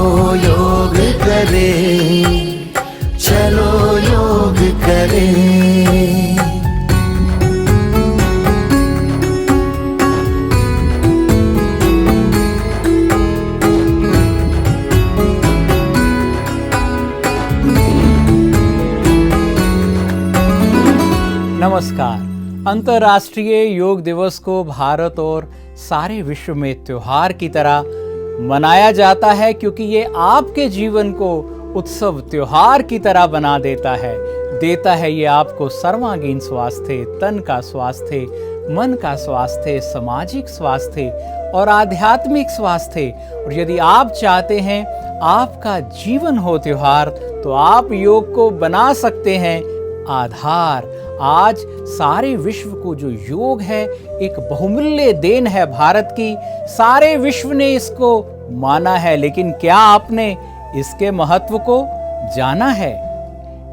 आओ योग करें, चलो योग करें। नमस्कार। अंतर्राष्ट्रीय योग दिवस को भारत और सारे विश्व में त्योहार की तरह मनाया जाता है, क्योंकि ये आपके जीवन को उत्सव त्योहार की तरह बना देता है ये आपको सर्वांगीण स्वास्थ्य, तन का स्वास्थ्य, मन का स्वास्थ्य, सामाजिक स्वास्थ्य और आध्यात्मिक स्वास्थ्य। और यदि आप चाहते हैं आपका जीवन हो त्योहार, तो आप योग को बना सकते हैं आधार। आज सारे विश्व को जो योग है एक बहुमूल्य देन है भारत की, सारे विश्व ने इसको माना है। लेकिन क्या आपने इसके महत्व को जाना है?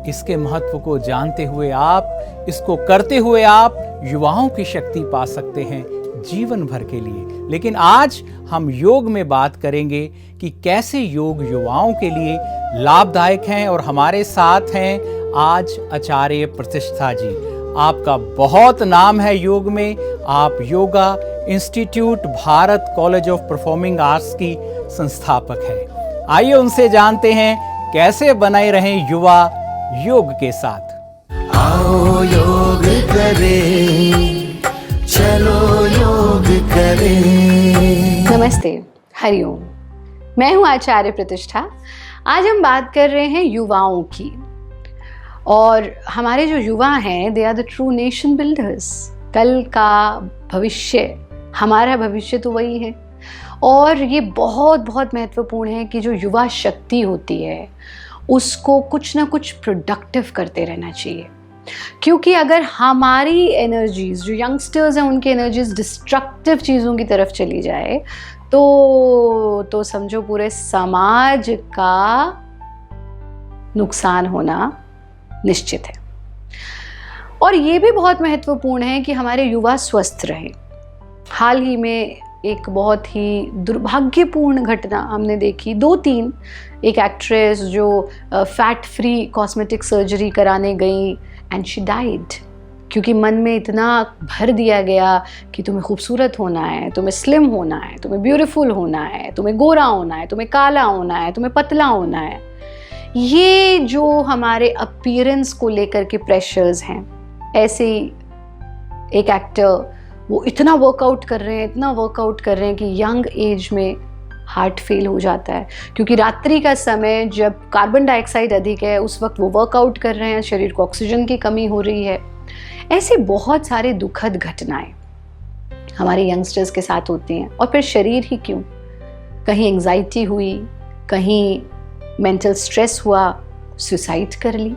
इसके महत्व को जानते हुए आप, इसको करते हुए आप युवाओं की शक्ति पा सकते हैं जीवन भर के लिए। लेकिन आज हम योग में बात करेंगे कि कैसे योग युवाओं के लिए लाभदायक हैं। और हमारे साथ हैं आज आचार्य प्रतिष्ठा जी। आपका बहुत नाम है योग में। आप yoga institute Bharat college of performing arts की संस्थापक हैं। आइए उनसे जानते हैं कैसे बनाए रहें युवा योग के साथ। आओ योग करें, चलो योग करें। नमस्ते, हरिओम। मैं हूँ आचार्य प्रतिष्ठा। आज हम बात कर रहे हैं युवाओं की। और हमारे जो युवा हैं, they are the true nation builders. कल का भविष्य, हमारा भविष्य तो वही है। और ये बहुत बहुत महत्वपूर्ण है कि जो युवा शक्ति होती है उसको कुछ ना कुछ प्रोडक्टिव करते रहना चाहिए। क्योंकि अगर हमारी एनर्जीज, जो यंगस्टर्स हैं उनकी एनर्जीज डिस्ट्रक्टिव चीज़ों की तरफ चली जाए तो समझो पूरे समाज का नुकसान होना निश्चित है। और ये भी बहुत महत्वपूर्ण है कि हमारे युवा स्वस्थ रहें। हाल ही में एक बहुत ही दुर्भाग्यपूर्ण घटना हमने देखी, 2-3। एक एक्ट्रेस जो फैट फ्री कॉस्मेटिक सर्जरी कराने गई एंड शी डाइड, क्योंकि मन में इतना भर दिया गया कि तुम्हें खूबसूरत होना है, तुम्हें स्लिम होना है, तुम्हें ब्यूटीफुल होना है, तुम्हें गोरा होना है, तुम्हें काला होना है, तुम्हें पतला होना है। ये जो हमारे अपीयरेंस को लेकर के प्रेशर्स हैं, ऐसे ही एक एक्टर वो इतना वर्कआउट कर रहे हैं कि यंग एज में हार्ट फेल हो जाता है। क्योंकि रात्रि का समय जब कार्बन डाइऑक्साइड अधिक है, उस वक्त वो वर्कआउट कर रहे हैं, शरीर को ऑक्सीजन की कमी हो रही है। ऐसे बहुत सारे दुखद घटनाएं हमारे यंगस्टर्स के साथ होती हैं। और फिर शरीर ही क्यों, कहीं एंग्जाइटी हुई, कहीं मेंटल स्ट्रेस हुआ, सुसाइड कर ली।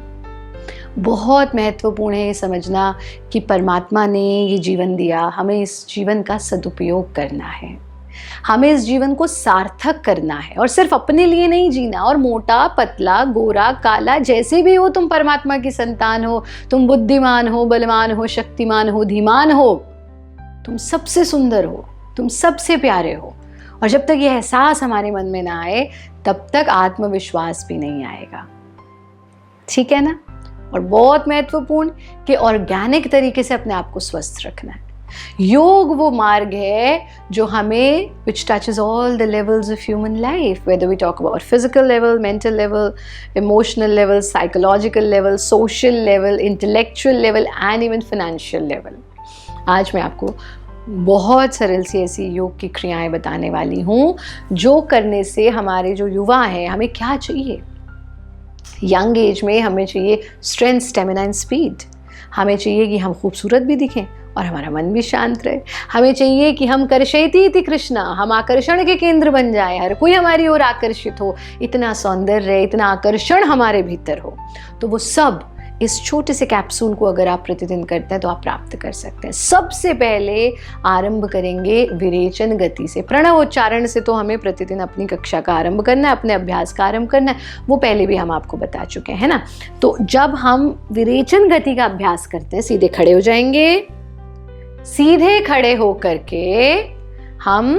बहुत महत्वपूर्ण है ये समझना कि परमात्मा ने ये जीवन दिया, हमें इस जीवन का सदुपयोग करना है, हमें इस जीवन को सार्थक करना है। और सिर्फ अपने लिए नहीं जीना। और मोटा, पतला, गोरा, काला, जैसे भी हो, तुम परमात्मा की संतान हो, तुम बुद्धिमान हो, बलवान हो, शक्तिमान हो, धीमान हो, तुम सबसे सुंदर हो, तुम सबसे प्यारे हो। और जब तक ये एहसास हमारे मन में ना आए, तब तक आत्मविश्वास भी नहीं आएगा। ठीक है ना? और बहुत महत्वपूर्ण कि ऑर्गेनिक तरीके से अपने आप को स्वस्थ रखना है। योग वो मार्ग है जो हमें which touches all the levels of human life, whether we talk about physical level, mental level, emotional level, psychological level, social level, intellectual level and even financial level. आज मैं आपको बहुत सरल सी ऐसी योग की क्रियाएं बताने वाली हूँ जो करने से हमारे जो युवा हैं, हमें क्या चाहिए यंग एज में? हमें चाहिए स्ट्रेंथ, स्टेमिना एंड स्पीड। हमें चाहिए कि हम खूबसूरत भी दिखें और हमारा मन भी शांत रहे। हमें चाहिए कि हम कर्षयति इति कृष्णा, हम आकर्षण के केंद्र बन जाए, हर कोई हमारी ओर आकर्षित हो, इतना सौंदर्य, इतना आकर्षण हमारे भीतर हो। तो वो सब इस छोटे से कैप्सूल को अगर आप प्रतिदिन करते हैं तो आप प्राप्त कर सकते हैं। सबसे पहले आरंभ करेंगे विरेचन गति से। प्रणव उच्चारण से तो हमें प्रतिदिन अपनी कक्षा का आरंभ करना है, अपने अभ्यास का आरंभ करना है, वो पहले भी हम आपको बता चुके हैं ना। तो जब हम विरेचन गति का अभ्यास करते हैं, सीधे खड़े हो जाएंगे। सीधे खड़े होकर के हम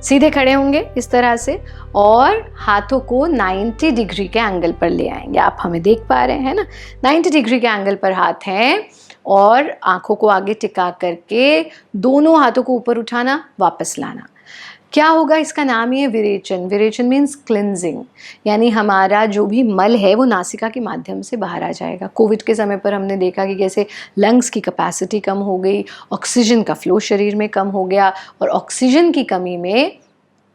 सीधे खड़े होंगे इस तरह से और हाथों को 90 डिग्री के एंगल पर ले आएंगे। आप हमें देख पा रहे हैं ना, 90 डिग्री के एंगल पर हाथ हैं और आंखों को आगे टिका करके दोनों हाथों को ऊपर उठाना, वापस लाना। क्या होगा, इसका नाम ही है विरेचन। विरेचन मीन्स क्लिनजिंग, यानी हमारा जो भी मल है वो नासिका के माध्यम से बाहर आ जाएगा। कोविड के समय पर हमने देखा कि कैसे लंग्स की कैपेसिटी कम हो गई, ऑक्सीजन का फ्लो शरीर में कम हो गया और ऑक्सीजन की कमी में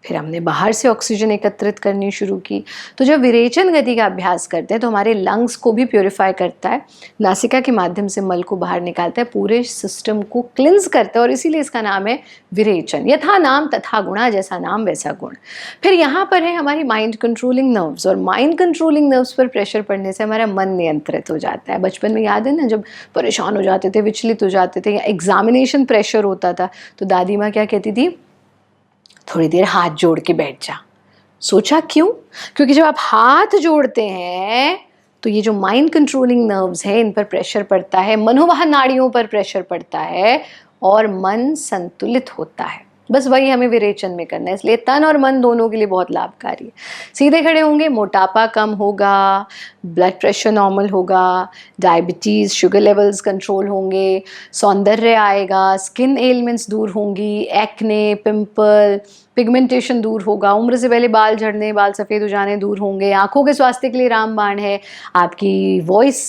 फिर हमने बाहर से ऑक्सीजन एकत्रित करनी शुरू की। तो जब विरेचन गति का अभ्यास करते हैं तो हमारे लंग्स को भी प्योरीफाई करता है, नासिका के माध्यम से मल को बाहर निकालता है, पूरे सिस्टम को क्लिंस करता है और इसीलिए इसका नाम है विरेचन। यथा नाम तथा गुणा, जैसा नाम वैसा गुण। फिर यहाँ पर है हमारी माइंड कंट्रोलिंग नर्व्स, और माइंड कंट्रोलिंग नर्व्स पर प्रेशर पड़ने से हमारा मन नियंत्रित हो जाता है। बचपन में याद है ना, जब परेशान हो जाते थे, विचलित हो जाते थे या एग्जामिनेशन प्रेशर होता था तो दादी माँ क्या कहती थी, थोड़ी देर हाथ जोड़ के बैठ जा। सोचा क्यों? क्योंकि जब आप हाथ जोड़ते हैं तो ये जो माइंड कंट्रोलिंग नर्व्स है इन पर प्रेशर पड़ता है, मनोवाहन नाड़ियों पर प्रेशर पड़ता है और मन संतुलित होता है। बस वही हमें विरेचन में करना है, इसलिए तन और मन दोनों के लिए बहुत लाभकारी है। सीधे खड़े होंगे, मोटापा कम होगा, ब्लड प्रेशर नॉर्मल होगा, डायबिटीज़, शुगर लेवल्स कंट्रोल होंगे, सौंदर्य आएगा, स्किन एलिमेंट्स दूर होंगी, एक्ने, पिंपल, पिगमेंटेशन दूर होगा, उम्र से पहले बाल झड़ने, बाल सफ़ेद हो जाने दूर होंगे। आँखों के स्वास्थ्य के लिए रामबाण है। आपकी वॉइस,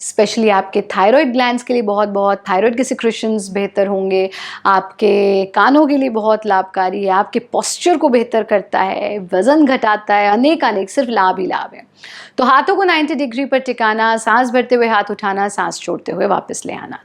स्पेशली आपके थायराइड ग्लैंड्स के लिए बहुत बहुत, थायराइड के सिक्रेशंस बेहतर होंगे। आपके कानों के लिए बहुत लाभकारी है, आपके पोस्चर को बेहतर करता है, वज़न घटाता है, अनेक सिर्फ लाभ ही लाभ है। तो हाथों को 90 डिग्री पर टिकाना, सांस भरते हुए हाथ उठाना, सांस छोड़ते हुए वापस ले आना।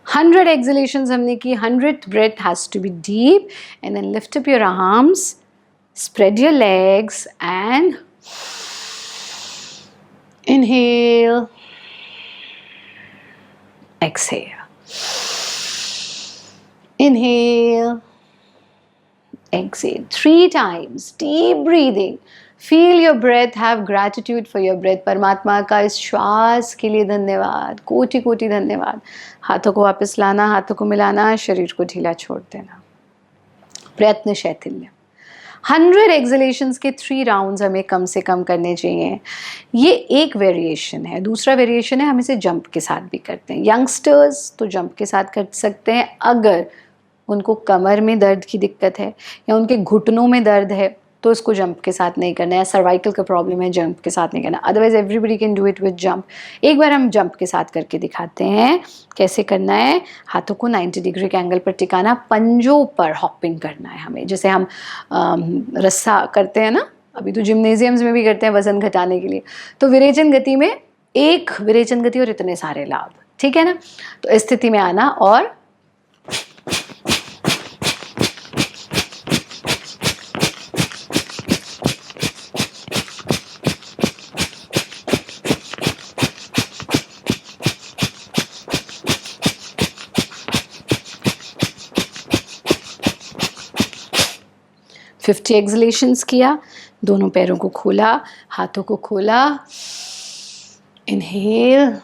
हंड्रेड एक्सलेशंस हमने की, 100th breath has to be deep, and then lift up your arms, spread your legs and inhale, exhale, inhale, exhale, 3 times, deep breathing. Feel your breath, have gratitude for your breath. परमात्मा का इस श्वास के लिए धन्यवाद, कोटि कोटि धन्यवाद। हाथों को वापस लाना, हाथों को मिलाना, शरीर को ढीला छोड़ देना। प्रयत्न शैथिल्य। 100 एक्सलेशंस के 3 राउंड्स हमें कम से कम करने चाहिए। ये एक वेरिएशन है। दूसरा वेरिएशन है, हम इसे जंप के साथ भी करते हैं। यंगस्टर्स तो जंप के साथ कर सकते हैं अगर उनको कमर में दर्द की दिक्कत है या उनके घुटनों में दर्द है तो इसको जंप के साथ नहीं करना है। सर्वाइकल का प्रॉब्लम है, जंप के साथ नहीं करना। Otherwise everybody can do it with jump. एक बार हम जंप के साथ करके दिखाते हैं कैसे करना है। हाथों को 90 डिग्री के एंगल पर टिकाना, पंजों पर हॉपिंग करना है हमें, जैसे हम रस्सा करते हैं ना, अभी तो जिम्नेजियम्स में भी करते हैं वजन घटाने के लिए। तो विरेचन गति में एक विरेचन गति और इतने सारे लाभ, ठीक है ना। तो इस स्थिति में आना और फिफ्टी एक्सलेशंस किया, दोनों पैरों को खोला, हाथों को खोला, inhale,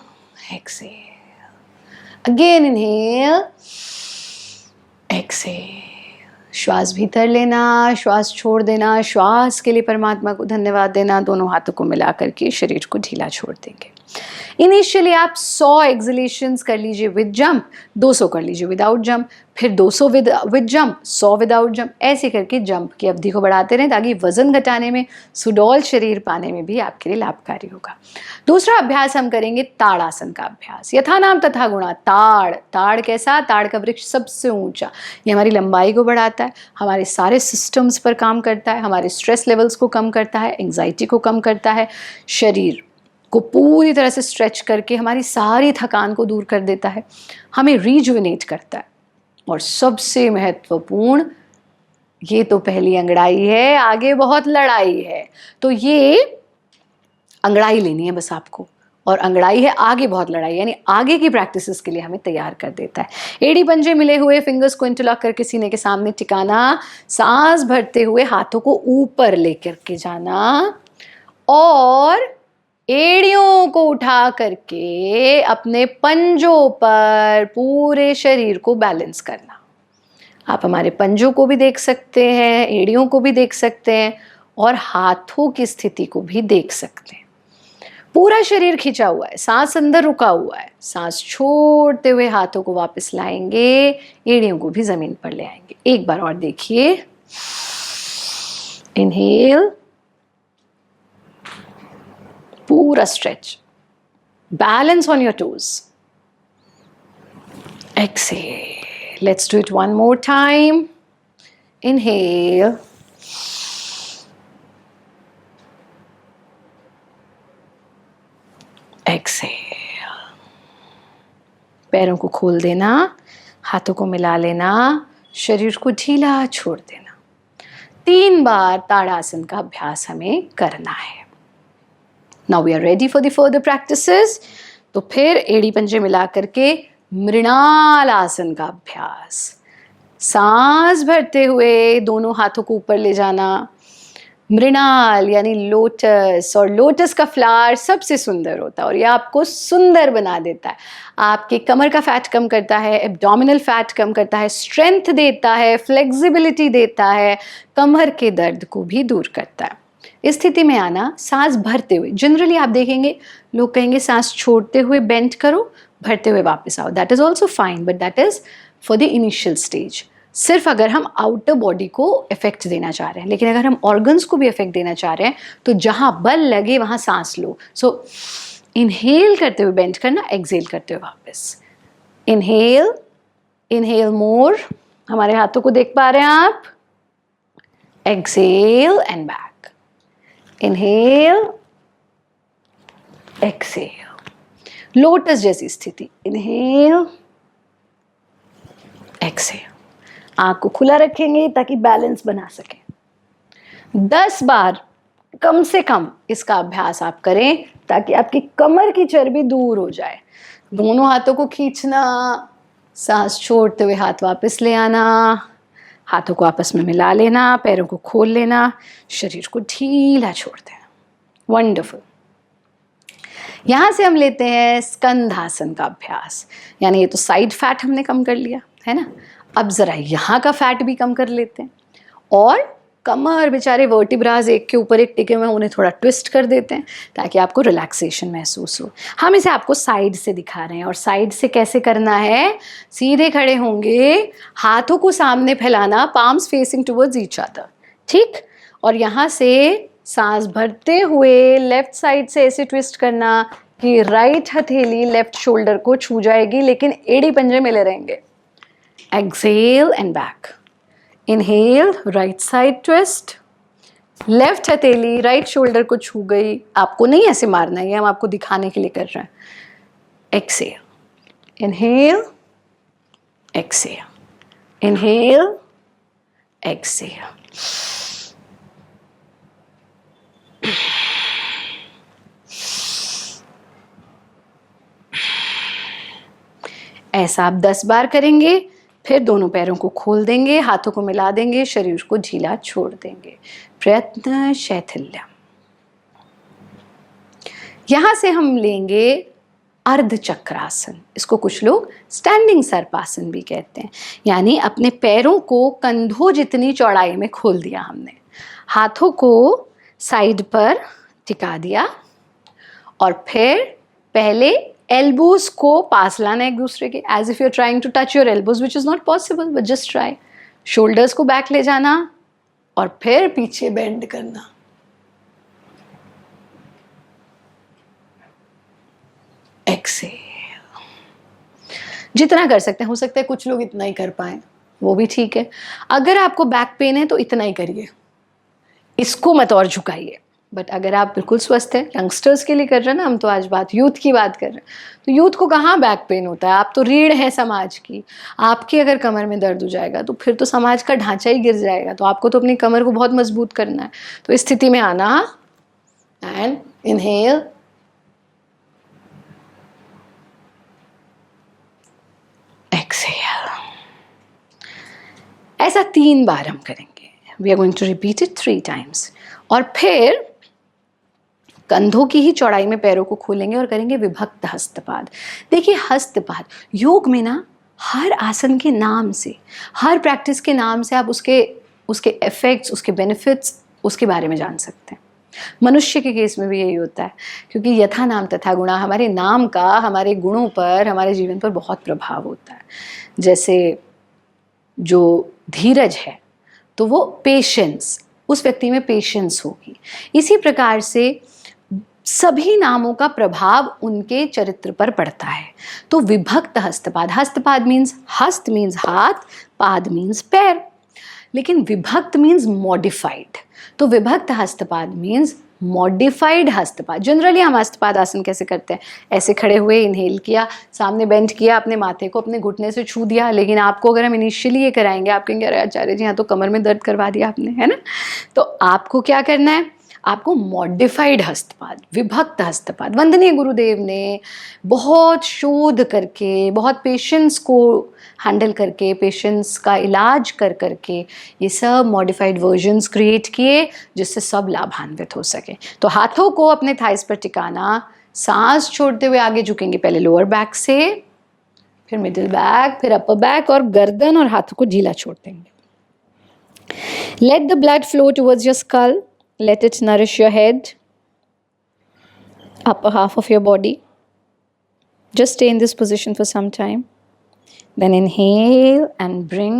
exhale, again inhale, exhale. श्वास भीतर लेना, श्वास छोड़ देना, श्वास के लिए परमात्मा को धन्यवाद देना। दोनों हाथों को मिला करके शरीर को ढीला छोड़ देंगे। इनिशियली आप 100 एक्सलेशंस कर लीजिए विद जंप, 200 कर लीजिए विदाउट जंप, फिर 200 विद जंप, 100 विदाउट जंप, ऐसे करके जंप की अवधि को बढ़ाते रहें ताकि वजन घटाने में, सुडौल शरीर पाने में भी आपके लिए लाभकारी होगा। दूसरा अभ्यास हम करेंगे ताड़ासन का अभ्यास। यथा नाम तथा गुणा। ताड़, ताड़ कैसा? ताड़ का वृक्ष सबसे ऊंचा। ये हमारी लंबाई को बढ़ाता है, हमारे सारे सिस्टम्स पर काम करता है, हमारे स्ट्रेस लेवल्स को कम करता है, एंग्जाइटी को कम करता है, शरीर को पूरी तरह से स्ट्रेच करके हमारी सारी थकान को दूर कर देता है, हमें रिजुविनेट करता है। और सबसे महत्वपूर्ण, ये तो पहली अंगड़ाई है, आगे बहुत लड़ाई है। तो ये अंगड़ाई लेनी है बस आपको, और अंगड़ाई है, आगे बहुत लड़ाई, यानी आगे की प्रैक्टिसेस के लिए हमें तैयार कर देता है। एड़ी पंजे मिले हुए, फिंगर्स को इंटरलॉक करके सीने के सामने टिकाना, सांस भरते हुए हाथों को ऊपर लेकर के जाना और एड़ियों को उठा करके अपने पंजों पर पूरे शरीर को बैलेंस करना। आप हमारे पंजों को भी देख सकते हैं, एड़ियों को भी देख सकते हैं और हाथों की स्थिति को भी देख सकते हैं। पूरा शरीर खिंचा हुआ है, सांस अंदर रुका हुआ है। सांस छोड़ते हुए हाथों को वापस लाएंगे, एड़ियों को भी जमीन पर ले आएंगे। एक बार और देखिए, इनहेल, पूरा stretch, balance on your toes. Exhale, let's do it one more time. Inhale, exhale, पैरों को खोल देना, हाथों को मिला लेना, शरीर को ढीला छोड़ देना। 3 बार ताड़ासन का अभ्यास हमें करना है। Now we are ready for the further practices. तो फिर एड़ी पंजे मिला करके मृणाल आसन का अभ्यास। सांस भरते हुए दोनों हाथों को ऊपर ले जाना। मृणाल यानी लोटस, और लोटस का फ्लावर सबसे सुंदर होता है और ये आपको सुंदर बना देता है। आपके कमर का फैट कम करता है, एब्डोमिनल फैट कम करता है, स्ट्रेंथ देता है, फ्लेक्सिबिलिटी देता है, कमर के दर्द को भी दूर करता है। इस स्थिति में आना, सांस भरते हुए। जनरली आप देखेंगे लोग कहेंगे सांस छोड़ते हुए बेंड करो, भरते हुए वापस आओ। That is also fine, but that is for the initial stage, सिर्फ अगर हम आउटर बॉडी को इफेक्ट देना चाह रहे हैं। लेकिन अगर हम ऑर्गन्स को भी इफेक्ट देना चाह रहे हैं तो जहां बल लगे वहां सांस लो। सो इनहेल करते हुए बेंड करना, एक्सहेल करते हुए वापस। इनहेल, इनहेल मोर, हमारे हाथों को देख पा रहे हैं आप। Exhale and back. Inhale, exhale, lotus जैसी स्थिति। इनहेल, एक्सहेल, आंख को खुला रखेंगे ताकि बैलेंस बना सकें। 10 बार कम से कम इसका अभ्यास आप करें ताकि आपकी कमर की चर्बी दूर हो जाए। दोनों हाथों को खींचना, सांस छोड़ते हुए हाथ वापस ले आना, हाथों को आपस में मिला लेना, पैरों को खोल लेना, शरीर को ढीला छोड़ देना। वंडरफुल। यहाँ से हम लेते हैं स्कंधासन का अभ्यास। यानी ये तो साइड फैट हमने कम कर लिया है ना, अब जरा यहाँ का फैट भी कम कर लेते हैं और कमर, बेचारे वर्टिब्रास एक के ऊपर एक टिके हुए, उन्हें थोड़ा ट्विस्ट कर देते हैं ताकि आपको रिलैक्सेशन महसूस हो। हम इसे आपको साइड से दिखा रहे हैं। और साइड से कैसे करना है? सीधे खड़े होंगे, हाथों को सामने फैलाना, palms facing towards each other, ठीक। और यहाँ से सांस भरते हुए लेफ्ट साइड से ऐसे ट्विस्ट करना कि राइट हथेली लेफ्ट शोल्डर को छू जाएगी, लेकिन एड़ी पंजे मिले रहेंगे। Exhale and back. Inhale, right side twist, left हथेली राइट शोल्डर को छू गई। आपको नहीं ऐसे मारना है, हम आपको दिखाने के लिए कर रहे हैं। Exhale, inhale, exhale, inhale, exhale. ऐसा आप 10 बार करेंगे। फिर दोनों पैरों को खोल देंगे, हाथों को मिला देंगे, शरीर को ढीला छोड़ देंगे। प्रयत्न शैथिल्यम। यहां से हम लेंगे अर्ध चक्रासन। इसको कुछ लोग स्टैंडिंग सर्पासन भी कहते हैं। यानी अपने पैरों को कंधों जितनी चौड़ाई में खोल दिया हमने, हाथों को साइड पर टिका दिया और फिर पहले एल्बोज को पास लाना एक दूसरे के, as if you are trying to touch your elbows, which is not possible, but just try. Shoulders को बैक ले जाना और फिर पीछे बेंड करना। एक्सहेल। जितना कर सकते हैं, हो सकता है कुछ लोग इतना ही कर पाए, वो भी ठीक है। अगर आपको बैक पेन है तो इतना ही करिए, इसको मत और झुकाइए। बट अगर आप बिल्कुल स्वस्थ हैं, यंगस्टर्स के लिए कर रहे हैं ना, हम तो आज बात यूथ की बात कर रहे हैं, तो यूथ को कहाँ बैक पेन होता है? आप तो रीढ़ है समाज की। आपकी अगर कमर में दर्द हो जाएगा तो फिर तो समाज का ढांचा ही गिर जाएगा। तो आपको तो अपनी कमर को बहुत मजबूत करना है। तो इस स्थिति में आना एंड इनहेल, एक्सहेल। ऐसा 3 बार हम करेंगे। We are going to repeat it 3 times. और फिर कंधों की ही चौड़ाई में पैरों को खोलेंगे और करेंगे विभक्त हस्तपाद। देखिए, हस्तपाद योग में ना हर आसन के नाम से, हर प्रैक्टिस के नाम से आप उसके इफेक्ट्स, उसके बेनिफिट्स, उसके बारे में जान सकते हैं। मनुष्य के केस में भी यही होता है, क्योंकि यथा नाम तथा गुणा, हमारे नाम का हमारे गुणों पर, हमारे जीवन पर बहुत प्रभाव होता है। जैसे जो धीरज है तो वो पेशेंस, उस व्यक्ति में पेशेंस होगी। इसी प्रकार से सभी नामों का प्रभाव उनके चरित्र पर पड़ता है। तो विभक्त हस्तपाद, हस्तपाद मीन्स, हस्त मीन्स हाथ, पाद मीन्स पैर, लेकिन विभक्त मीन्स मॉडिफाइड। तो विभक्त हस्तपाद मीन्स मॉडिफाइड हस्तपाद। जनरली हम हस्तपाद आसन कैसे करते हैं? ऐसे खड़े हुए, इनहेल किया, सामने बेंड किया, अपने माथे को अपने घुटने से छू दिया। लेकिन आपको अगर हम इनिशियली ये कराएंगे, आप कहेंगे अरे आचार्य जी, यहाँ तो कमर में दर्द करवा दिया आपने, है ना? तो आपको क्या करना है? आपको मॉडिफाइड हस्तपाद, विभक्त हस्तपाद। वंदनीय गुरुदेव ने बहुत शोध करके, बहुत पेशेंस को हैंडल करके, पेशेंस का इलाज कर करके ये सब मॉडिफाइड वर्जन्स क्रिएट किए, जिससे सब लाभान्वित हो सके। तो हाथों को अपने थाइस पर टिकाना, सांस छोड़ते हुए आगे झुकेंगे, पहले लोअर बैक से, फिर मिडिल बैक, फिर अपर बैक, और गर्दन और हाथों को ढीला छोड़ देंगे। Let the blood flow towards your skull, let it nourish your head, upper half of your body. Just stay in this position for some time. Then inhale and bring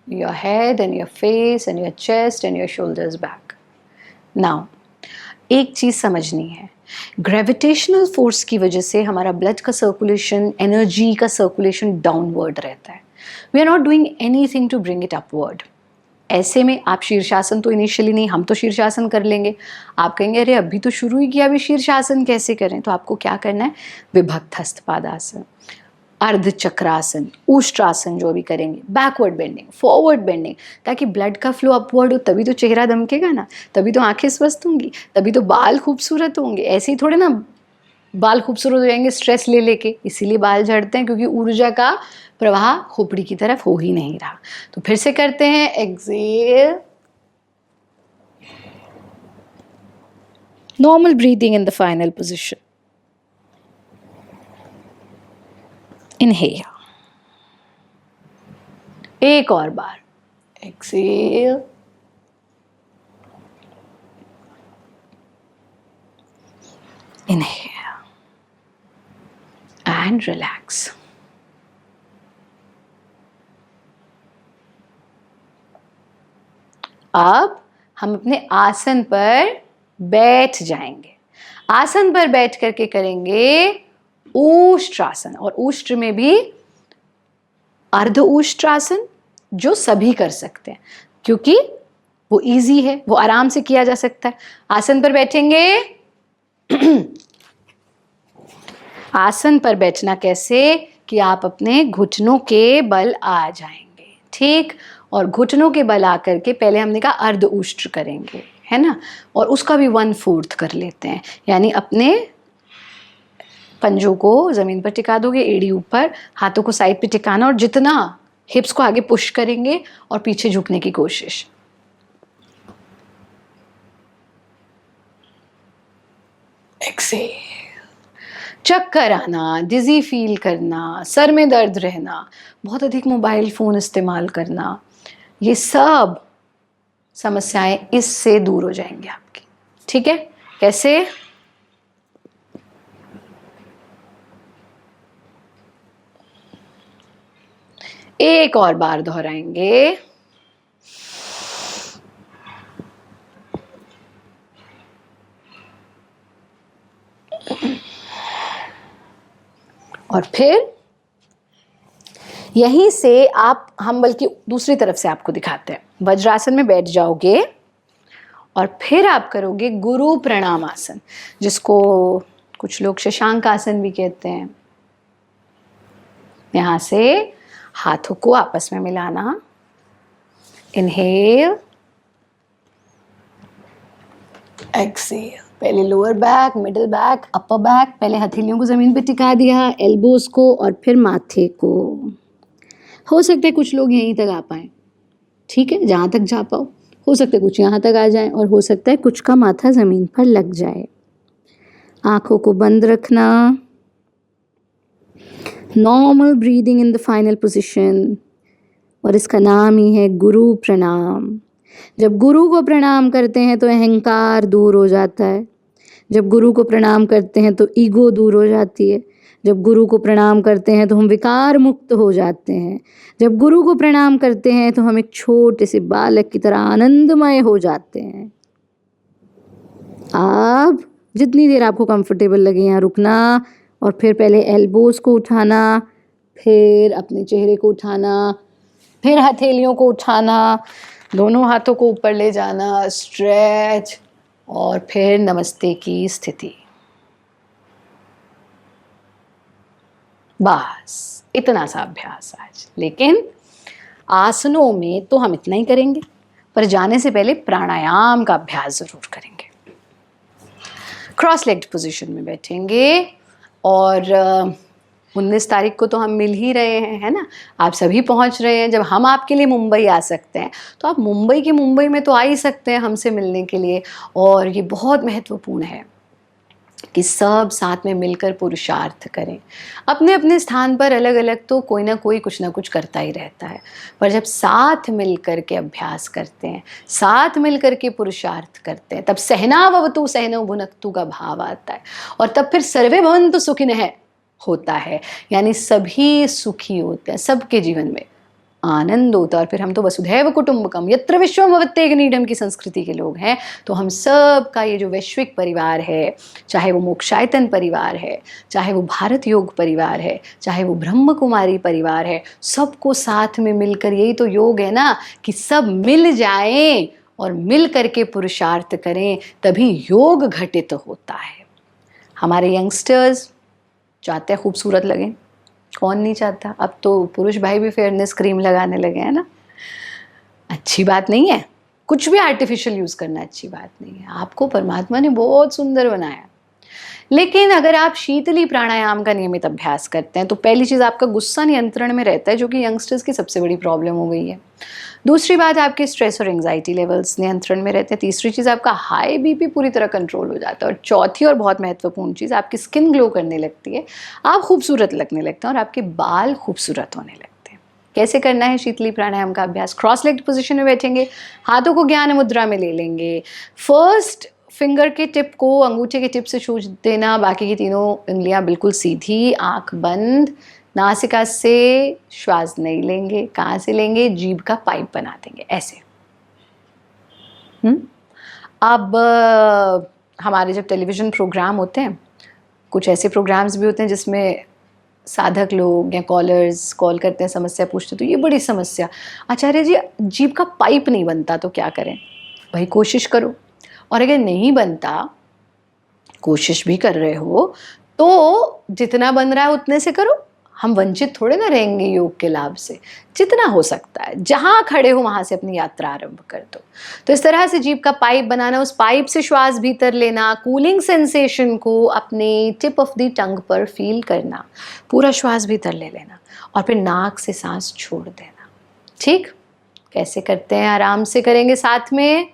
your head and your face and your chest and your shoulders back. Now, एक चीज़ समझनी है, gravitational force की वजह से हमारा blood का circulation, energy का circulation downward रहता है। We are not doing anything to bring it upward. ऐसे में आप शीर्षासन तो इनिशियली नहीं, हम तो शीर्षासन कर लेंगे। आप कहेंगे अरे अभी तो शुरू ही किया, अभी शीर्षासन कैसे करें? तो आपको क्या करना है? विभक्त हस्तपादासन, अर्ध चक्रासन, उष्ट्रासन जो भी करेंगे, बैकवर्ड बेंडिंग, फॉरवर्ड बेंडिंग, ताकि ब्लड का फ्लो अपवर्ड हो, तभी तो चेहरा दमकेगा ना, तभी तो आंखें स्वस्थ होंगी, तभी तो बाल खूबसूरत होंगे। ऐसे ही थोड़े ना बाल खूबसूरत हो जाएंगे स्ट्रेस ले लेके, इसीलिए बाल झड़ते हैं, क्योंकि ऊर्जा का प्रवाह खोपड़ी की तरफ हो ही नहीं रहा। तो फिर से करते हैं, exhale, normal breathing in the final position, inhale, एक और बार, एक्सेल, इनहेल एंड रिलैक्स। अब हम अपने आसन पर बैठ जाएंगे। आसन पर बैठ करके करेंगे ऊष्ट्रासन, और ऊष्ट्र में भी अर्ध ऊष्ट्रासन, जो सभी कर सकते हैं, क्योंकि वो इजी है, वो आराम से किया जा सकता है। आसन पर बैठेंगे। आसन पर बैठना कैसे? कि आप अपने घुटनों के बल आ जाएंगे, ठीक? और घुटनों के बल आकर के पहले हमने कहा अर्ध ऊष्ट्र करेंगे, है ना? और उसका भी 1/4 कर लेते हैं, यानी अपने पंजों को जमीन पर टिका दोगे, एड़ी ऊपर, हाथों को साइड पे टिकाना, और जितना हिप्स को आगे पुश करेंगे और पीछे झुकने की कोशिश। एक्सेल, चक्कर आना, डिजी फील करना, सर में दर्द रहना, बहुत अधिक मोबाइल फोन इस्तेमाल करना, ये सब समस्याएं इससे दूर हो जाएंगी आपकी, ठीक है? कैसे? एक और बार दोहराएंगे। और फिर यहीं से हम बल्कि दूसरी तरफ से आपको दिखाते हैं। वज्रासन में बैठ जाओगे और फिर आप करोगे गुरु प्रणाम आसन, जिसको कुछ लोग शशांक आसन भी कहते हैं। यहां से हाथों को आपस में मिलाना, इनहेल, एक्सेल। पहले lower back, middle back, upper back. पहले हथेलियों को जमीन पे टिका दिया, एल्बोज को, और फिर माथे को। हो सकता है कुछ लोग यहीं तक आ पाए, ठीक है, जहां तक जा पाओ। हो सकता है कुछ यहाँ तक आ जाए, और हो सकता है कुछ का माथा जमीन पर लग जाए। आंखों को बंद रखना, normal breathing in the final position, और इसका नाम ही है गुरु प्रणाम। जब गुरु को प्रणाम करते हैं तो अहंकार दूर हो जाता है। जब गुरु को प्रणाम करते हैं तो ईगो दूर हो जाती है। जब गुरु को प्रणाम करते हैं तो हम विकार मुक्त हो जाते हैं। जब गुरु को प्रणाम करते हैं तो हम एक छोटे से बालक की तरह आनंदमय हो जाते हैं। आप जितनी देर आपको कंफर्टेबल लगे यहाँ रुकना, और फिर पहले एल्बोज को उठाना, फिर अपने चेहरे को उठाना, फिर हथेलियों को उठाना, दोनों हाथों को ऊपर ले जाना, स्ट्रेच, और फिर नमस्ते की स्थिति। बस इतना सा अभ्यास आज। लेकिन आसनों में तो हम इतना ही करेंगे, पर जाने से पहले प्राणायाम का अभ्यास जरूर करेंगे। क्रॉस लेग्ड पोजीशन में बैठेंगे, और 19 तारीख को तो हम मिल ही रहे हैं, है ना। आप सभी पहुंच रहे हैं। जब हम आपके लिए मुंबई आ सकते हैं तो आप मुंबई में तो आ ही सकते हैं हमसे मिलने के लिए। और ये बहुत महत्वपूर्ण है कि सब साथ में मिलकर पुरुषार्थ करें। अपने अपने स्थान पर अलग अलग तो कोई ना कोई कुछ ना कुछ करता ही रहता है, पर जब साथ मिल कर के अभ्यास करते हैं, साथ मिल कर के पुरुषार्थ करते हैं, तब सहनाववतु सहनौ भुनक्तु का भाव आता है। और तब फिर सर्वे भवन्तु सुखिनः होता है, यानी सभी सुखी होते हैं, सबके जीवन में आनंद होता है। और फिर हम तो वसुधैव कुटुंबकम यत्र विश्वम भवत्येक नीडम की संस्कृति के लोग हैं। तो हम सब का ये जो वैश्विक परिवार है, चाहे वो मोक्षायतन परिवार है, चाहे वो भारत योग परिवार है, चाहे वो ब्रह्म कुमारी परिवार है, सबको साथ में मिलकर, यही तो योग है ना, कि सब मिल जाएं और मिल करके पुरुषार्थ करें, तभी योग घटित होता है। हमारे यंगस्टर्स चाहते हैं खूबसूरत लगें, कौन नहीं चाहता। अब तो पुरुष भाई भी फेयरनेस क्रीम लगाने लगे हैं ना। अच्छी बात नहीं है, कुछ भी आर्टिफिशियल यूज करना अच्छी बात नहीं है। आपको परमात्मा ने बहुत सुंदर बनाया। लेकिन अगर आप शीतली प्राणायाम का नियमित अभ्यास करते हैं तो पहली चीज आपका गुस्सा नियंत्रण में रहता है, जो कि यंगस्टर्स की सबसे बड़ी प्रॉब्लम हो गई है। दूसरी बात, आपके स्ट्रेस और एंजाइटी लेवल्स नियंत्रण में रहते हैं। तीसरी चीज़, आपका हाई बीपी पूरी तरह कंट्रोल हो जाता है। और चौथी और बहुत महत्वपूर्ण चीज़, आपकी स्किन ग्लो करने लगती है, आप खूबसूरत लगने लगते हैं और आपके बाल खूबसूरत होने लगते हैं। कैसे करना है शीतली प्राणायाम का अभ्यास? क्रॉस लेग्ड पोजीशन में बैठेंगे, हाथों को ज्ञान मुद्रा में ले लेंगे। फर्स्ट फिंगर के टिप को अंगूठे के टिप से छू देना, बाकी की तीनों उंगलियां बिल्कुल सीधी, आंख बंद। नासिका से श्वास नहीं लेंगे। कहाँ से लेंगे? जीभ का पाइप बना देंगे ऐसे। अब हमारे जब टेलीविज़न प्रोग्राम होते हैं, कुछ ऐसे प्रोग्राम्स भी होते हैं जिसमें साधक लोग या कॉलर्स कॉल करते हैं, समस्या पूछते, तो ये बड़ी समस्या, आचार्य जी जीभ का पाइप नहीं बनता तो क्या करें? भाई कोशिश करो, और अगर नहीं बनता, कोशिश भी कर रहे हो, तो जितना बन रहा है उतने से करो। हम वंचित थोड़े ना रहेंगे योग के लाभ से। जितना हो सकता है, जहाँ खड़े हो वहाँ से अपनी यात्रा आरंभ कर दो। तो इस तरह से जीभ का पाइप बनाना, उस पाइप से श्वास भीतर लेना, कूलिंग सेंसेशन को अपने टिप ऑफ द टंग पर फील करना, पूरा श्वास भीतर ले लेना और फिर नाक से सांस छोड़ देना। ठीक? कैसे करते हैं? आराम से करेंगे साथ में।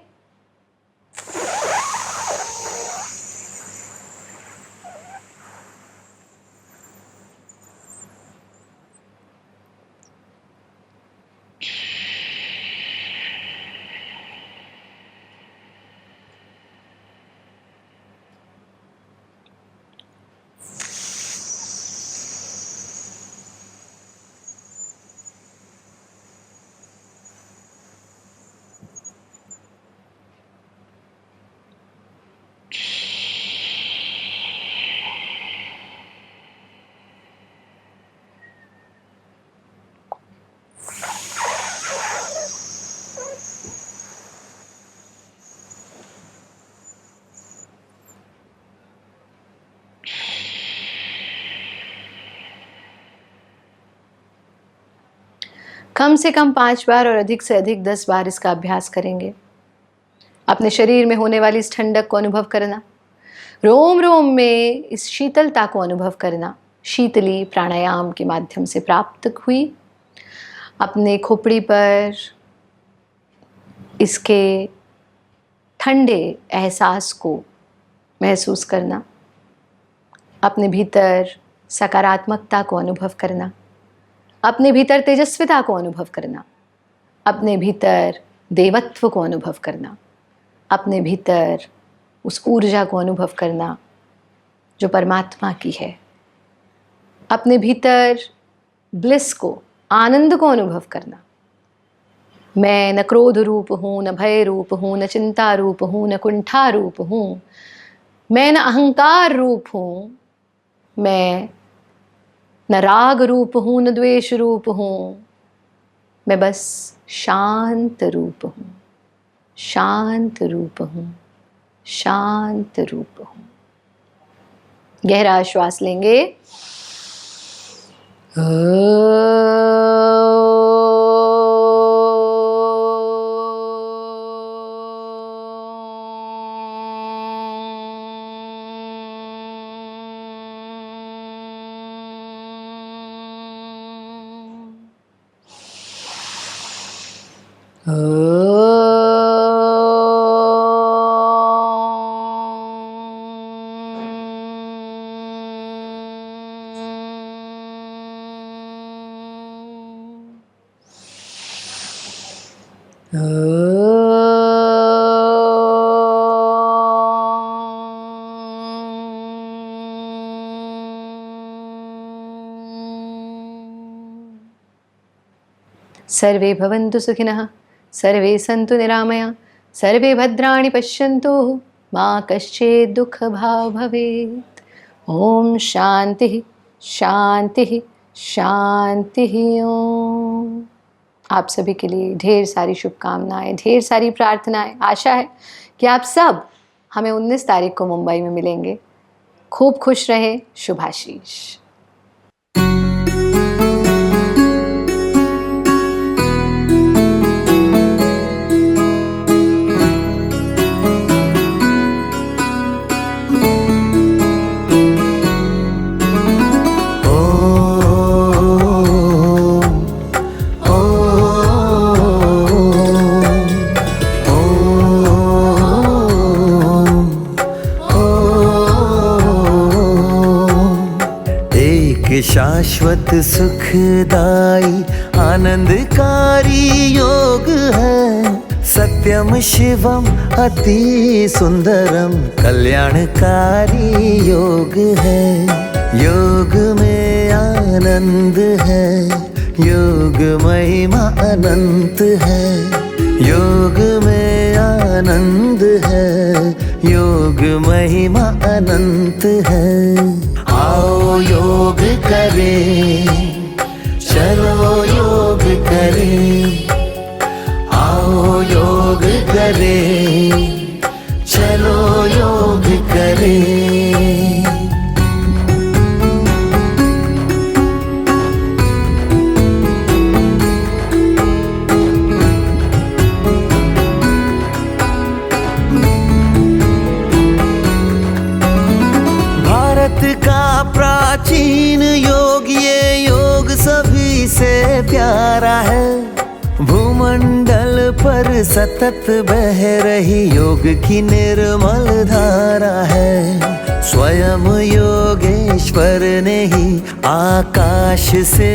कम से कम 5 बार और अधिक से अधिक 10 बार इसका अभ्यास करेंगे। अपने शरीर में होने वाली इस ठंडक को अनुभव करना, रोम रोम में इस शीतलता को अनुभव करना, शीतली प्राणायाम के माध्यम से प्राप्त हुई। अपने खोपड़ी पर इसके ठंडे एहसास को महसूस करना, अपने भीतर सकारात्मकता को अनुभव करना, अपने भीतर तेजस्विता को अनुभव करना, अपने भीतर देवत्व को अनुभव करना, अपने भीतर उस ऊर्जा को अनुभव करना जो परमात्मा की है, अपने भीतर ब्लिस को, आनंद को अनुभव करना। मैं न क्रोध रूप हूँ, न भय रूप हूँ, न चिंता रूप हूँ, न कुंठा रूप हूँ, मैं न अहंकार रूप हूँ, मैं न राग रूप हूँ, न द्वेष रूप हूँ, मैं बस शांत रूप हूँ, शांत रूप हूँ, शांत रूप हूँ। गहरा श्वास लेंगे। सर्वे भवन्तु सुखिनः, सर्वे सन्तु निरामया, सर्वे भद्राणि पश्यन्तु, मा कश्चित् दुःखभाग् भवेत्। ओम शांति शांति शांति। ओम। आप सभी के लिए ढेर सारी शुभकामनाएं, ढेर सारी प्रार्थनाएं। आशा है कि आप सब हमें 19 तारीख को मुंबई में मिलेंगे। खूब खुश रहे। शुभाशीष। शाश्वत सुखदाई आनंदकारी योग है, सत्यम शिवम अति सुंदरम कल्याणकारी योग है। योग में आनंद है, योग महिमा अनंत है। योग में आनंद है, योग महिमा अनंत है। आओ योग करें, चलो योग करें। आओ योग करें, चलो योग करें। प्राचीन योग, ये योग सभी से प्यारा है। भूमंडल पर सतत बह रही योग की निर्मल धारा है। स्वयं योगेश्वर ने ही आकाश से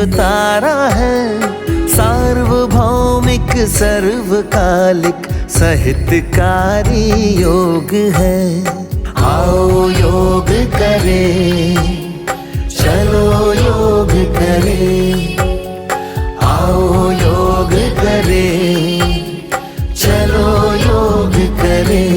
उतारा है। सार्वभौमिक सर्वकालिक साहित्यकारी योग है। आओ योग करें, चलो योग करें। आओ योग करें, चलो योग करें।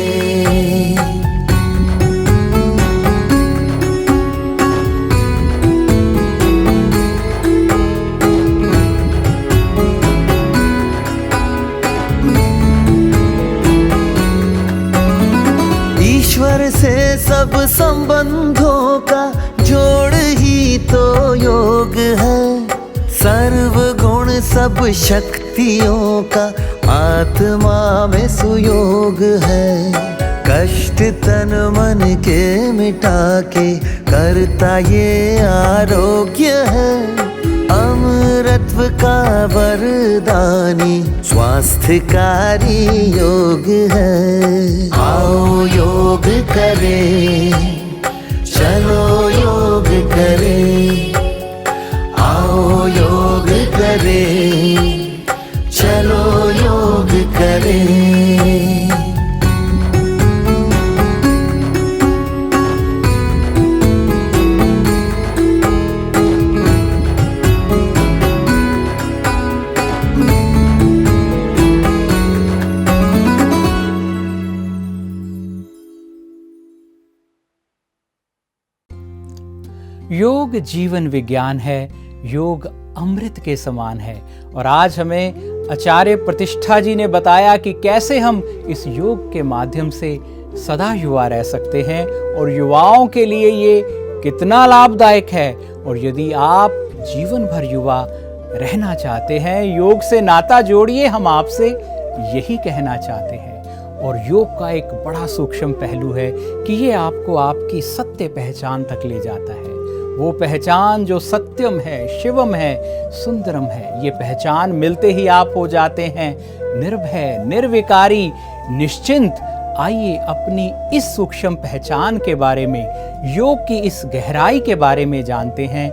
ईश्वर से सब संबंधों का जोड़ ही तो योग है। सर्व गुण सब शक्तियों का आत्मा में सुयोग है। कष्ट तन मन के मिटा के करता ये आरोग्य है। अमरत्व का वरदानी स्वास्थ्यकारी योग है। आओ योग करें, चलो योग करें। आओ योग करें, चलो योग करें। योग जीवन विज्ञान है, योग अमृत के समान है। और आज हमें आचार्य प्रतिष्ठा जी ने बताया कि कैसे हम इस योग के माध्यम से सदा युवा रह सकते हैं और युवाओं के लिए ये कितना लाभदायक है। और यदि आप जीवन भर युवा रहना चाहते हैं, योग से नाता जोड़िए, हम आपसे यही कहना चाहते हैं। और योग का एक बड़ा सूक्ष्म पहलू है कि ये आपको आपकी सत्य पहचान तक ले जाता है। वो पहचान जो सत्यम है, शिवम है, सुंदरम है, ये पहचान मिलते ही आप हो जाते हैं निर्भय, निर्विकारी, निश्चिंत। आइए अपनी इस सूक्ष्म पहचान के बारे में, योग की इस गहराई के बारे में जानते हैं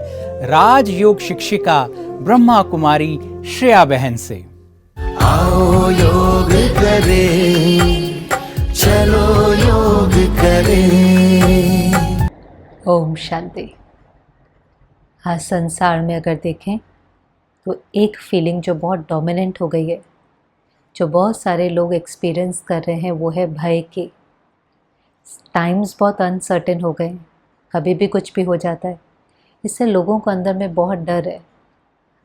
राज योग शिक्षिका ब्रह्मा कुमारी श्रेया बहन से। आओ योग करें, चलो योग करें। ओम शांति। आज संसार में अगर देखें तो एक फीलिंग जो बहुत डोमिनेंट हो गई है, जो बहुत सारे लोग एक्सपीरियंस कर रहे हैं, वो है भय की। टाइम्स बहुत अनसर्टेन हो गए, कभी भी कुछ भी हो जाता है। इससे लोगों को अंदर में बहुत डर है।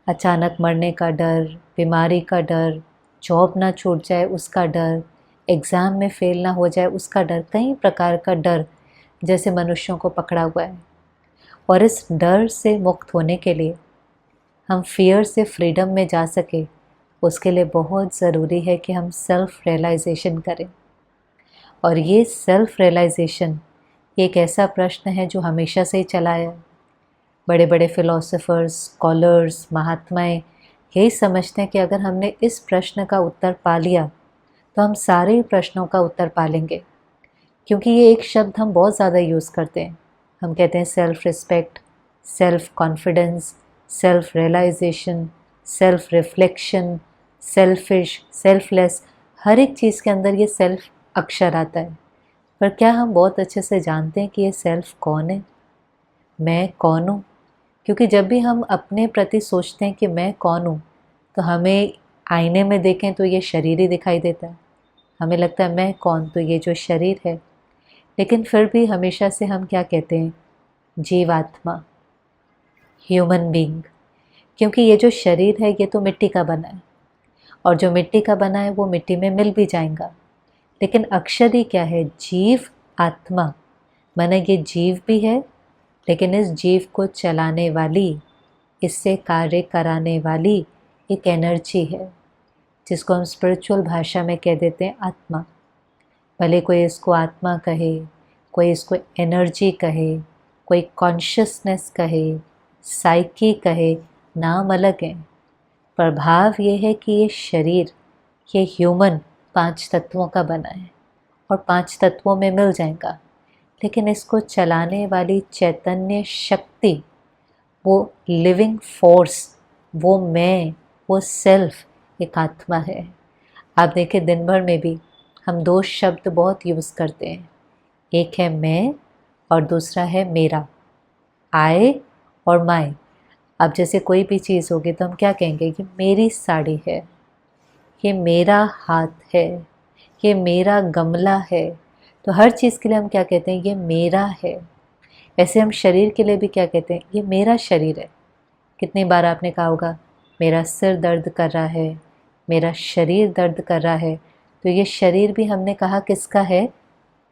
अचानक मरने का डर, बीमारी का डर, जॉब ना छूट जाए उसका डर, एग्ज़ाम में फेल ना हो जाए उसका डर, कई प्रकार का डर जैसे मनुष्यों को पकड़ा हुआ है। और इस डर से मुक्त होने के लिए, हम फियर से फ्रीडम में जा सके, उसके लिए बहुत ज़रूरी है कि हम सेल्फ़ रियलाइजेशन करें। और ये सेल्फ़ रियलाइजेशन एक ऐसा प्रश्न है जो हमेशा से ही चला है। बड़े बड़े फ़िलोसोफर्स, स्कॉलर्स, महात्माएं यही समझते हैं कि अगर हमने इस प्रश्न का उत्तर पा लिया तो हम सारे प्रश्नों का उत्तर पा लेंगे। क्योंकि ये एक शब्द हम बहुत ज़्यादा यूज़ करते हैं। हम कहते हैं self respect, self confidence, self realisation, self reflection, selfish, selfless, हर एक चीज़ के अंदर ये सेल्फ़ अक्षर आता है। पर क्या हम बहुत अच्छे से जानते हैं कि ये सेल्फ़ कौन है? मैं कौन हूँ? क्योंकि जब भी हम अपने प्रति सोचते हैं कि मैं कौन हूँ, तो हमें आईने में देखें तो ये शरीर ही दिखाई देता है। हमें लगता है मैं कौन, तो ये जो शरीर है। लेकिन फिर भी हमेशा से हम क्या कहते हैं? जीवात्मा, ह्यूमन बीइंग। क्योंकि ये जो शरीर है ये तो मिट्टी का बना है, और जो मिट्टी का बना है वो मिट्टी में मिल भी जाएगा। लेकिन अक्षर ही क्या है? जीव आत्मा। माने ये जीव भी है, लेकिन इस जीव को चलाने वाली, इससे कार्य कराने वाली एक एनर्जी है, जिसको हम स्पिरिचुअल भाषा में कह देते हैं आत्मा। भले कोई इसको आत्मा कहे, कोई इसको एनर्जी कहे, कोई कॉन्शियसनेस कहे, साइकी कहे, नाम अलग है। पर भाव ये है कि ये शरीर, ये ह्यूमन 5 तत्वों का बना है और 5 तत्वों में मिल जाएगा। लेकिन इसको चलाने वाली चैतन्य शक्ति, वो लिविंग फोर्स, वो मैं, वो सेल्फ एक आत्मा है। आप देखें दिन भर में भी हम 2 शब्द बहुत यूज़ करते हैं। एक है मैं और दूसरा है मेरा, आई और माई। अब जैसे कोई भी चीज़ होगी तो हम क्या कहेंगे? ये मेरी साड़ी है, ये मेरा हाथ है, ये मेरा गमला है। तो हर चीज़ के लिए हम क्या कहते हैं? ये मेरा है। ऐसे हम शरीर के लिए भी क्या कहते हैं? ये मेरा शरीर है। कितनी बार आपने कहा होगा मेरा सिर दर्द कर रहा है, मेरा शरीर दर्द कर रहा है। तो ये शरीर भी हमने कहा किसका है?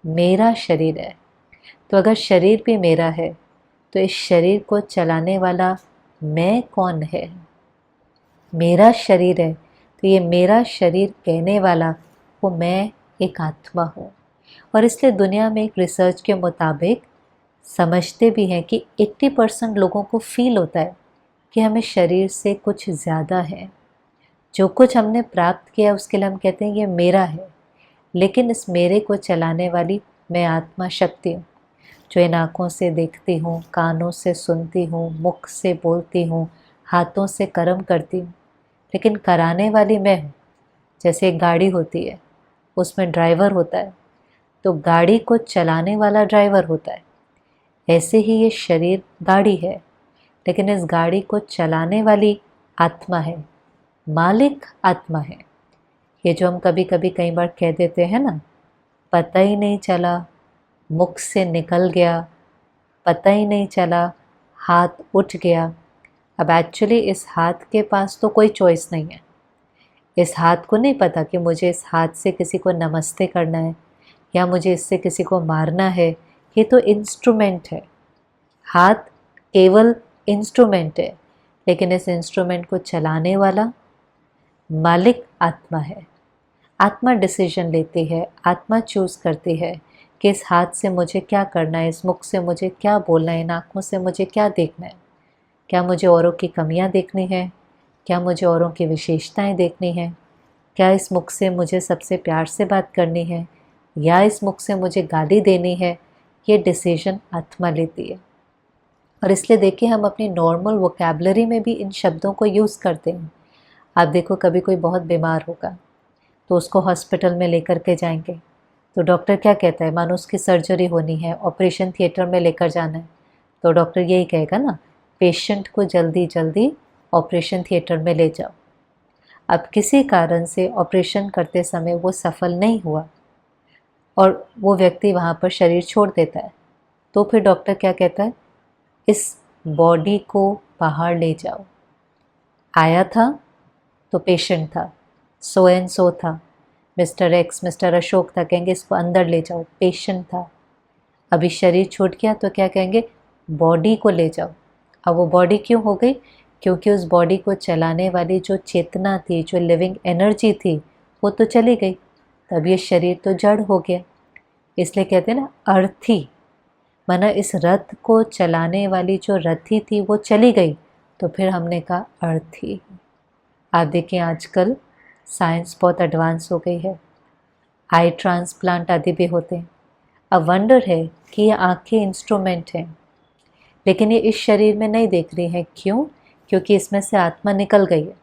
मेरा शरीर है। तो अगर शरीर भी मेरा है तो इस शरीर को चलाने वाला मैं कौन है? मेरा शरीर है, तो ये मेरा शरीर कहने वाला वो मैं एक आत्मा हूँ। और इसलिए दुनिया में एक रिसर्च के मुताबिक समझते भी हैं कि 80% लोगों को फील होता है कि हमें शरीर से कुछ ज़्यादा है। जो कुछ हमने प्राप्त किया उसके लिए हम कहते हैं ये मेरा है, लेकिन इस मेरे को चलाने वाली मैं आत्मा शक्ति हूँ, जो इन आँखों से देखती हूँ, कानों से सुनती हूँ, मुख से बोलती हूँ, हाथों से कर्म करती हूँ, लेकिन कराने वाली मैं हूँ। जैसे एक गाड़ी होती है, उसमें ड्राइवर होता है, तो गाड़ी को चलाने वाला ड्राइवर होता है। ऐसे ही ये शरीर गाड़ी है, लेकिन इस गाड़ी को चलाने वाली आत्मा है, मालिक आत्मा है। ये जो हम कभी कभी कई बार कह देते हैं ना, पता ही नहीं चला, मुख से निकल गया, पता ही नहीं चला, हाथ उठ गया। अब एक्चुअली इस हाथ के पास तो कोई चॉइस नहीं है। इस हाथ को नहीं पता कि मुझे इस हाथ से किसी को नमस्ते करना है या मुझे इससे किसी को मारना है। ये तो इंस्ट्रूमेंट है। हाथ केवल इंस्ट्रूमेंट है, लेकिन इस इंस्ट्रूमेंट को चलाने वाला मालिक आत्मा है। आत्मा डिसीजन लेती है, आत्मा चूज़ करती है कि इस हाथ से मुझे क्या करना है, इस मुख से मुझे क्या बोलना है, इन आँखों से मुझे क्या देखना है। क्या मुझे औरों की कमियां देखनी है, क्या मुझे औरों की विशेषताएं देखनी है, क्या इस मुख से मुझे सबसे प्यार से बात करनी है या इस मुख से मुझे गाली देनी है। ये डिसीजन आत्मा लेती है। और इसलिए देखिए, हम अपनी नॉर्मल वोकैबलरी में भी इन शब्दों को यूज़ करते हैं। आप देखो, कभी कोई बहुत बीमार होगा तो उसको हॉस्पिटल में लेकर के जाएंगे, तो डॉक्टर क्या कहता है, मानो उसकी सर्जरी होनी है, ऑपरेशन थिएटर में लेकर जाना है, तो डॉक्टर यही कहेगा ना, पेशेंट को जल्दी जल्दी ऑपरेशन थिएटर में ले जाओ। अब किसी कारण से ऑपरेशन करते समय वो सफल नहीं हुआ और वो व्यक्ति वहाँ पर शरीर छोड़ देता है, तो फिर डॉक्टर क्या कहता है, इस बॉडी को बाहर ले जाओ। आया था तो पेशेंट था, सो एंड सो था, मिस्टर एक्स, मिस्टर अशोक था, कहेंगे इसको अंदर ले जाओ, पेशेंट था। अभी शरीर छूट गया तो क्या कहेंगे, बॉडी को ले जाओ। अब वो बॉडी क्यों हो गई, क्योंकि उस बॉडी को चलाने वाली जो चेतना थी, जो लिविंग एनर्जी थी, वो तो चली गई। तब ये शरीर तो जड़ हो गया। इसलिए कहते हैं ना, अर्थी, माना इस रथ को चलाने वाली जो रथी थी वो चली गई, तो फिर हमने कहा अर्थी। आप देखिए, आजकल साइंस बहुत एडवांस हो गई है, आई ट्रांसप्लांट आदि भी होते हैं। अब वंडर है कि ये आँखें इंस्ट्रूमेंट हैं, लेकिन ये इस शरीर में नहीं देख रही हैं। क्यों? क्योंकि इसमें से आत्मा निकल गई है।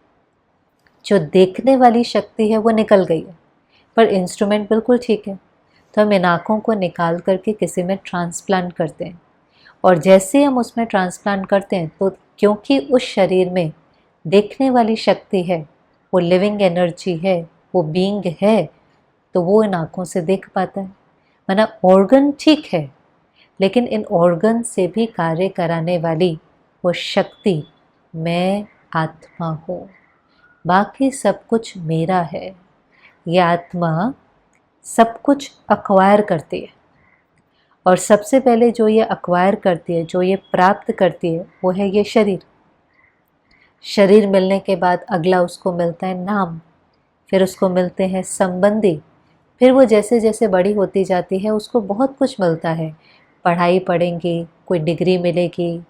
जो देखने वाली शक्ति है वो निकल गई है, पर इंस्ट्रूमेंट बिल्कुल ठीक है। तो हम इन आँखों को निकाल करके किसी में ट्रांसप्लांट करते हैं, और जैसे हम उसमें ट्रांसप्लांट करते हैं तो क्योंकि उस शरीर में देखने वाली शक्ति है, वो लिविंग एनर्जी है, वो बीइंग है, तो वो इन आँखों से देख पाता है। माना ऑर्गन ठीक है, लेकिन इन ऑर्गन से भी कार्य कराने वाली वो शक्ति मैं आत्मा हूँ। बाकी सब कुछ मेरा है। ये आत्मा सब कुछ अक्वायर करती है, और सबसे पहले जो ये अक्वायर करती है, जो ये प्राप्त करती है, वो है ये शरीर। शरीर मिलने के बाद अगला उसको मिलता है नाम, फिर उसको मिलते हैं संबंधी, फिर वो जैसे जैसे बड़ी होती जाती है उसको बहुत कुछ मिलता है। पढ़ाई पढ़ेंगी, कोई डिग्री मिलेगी,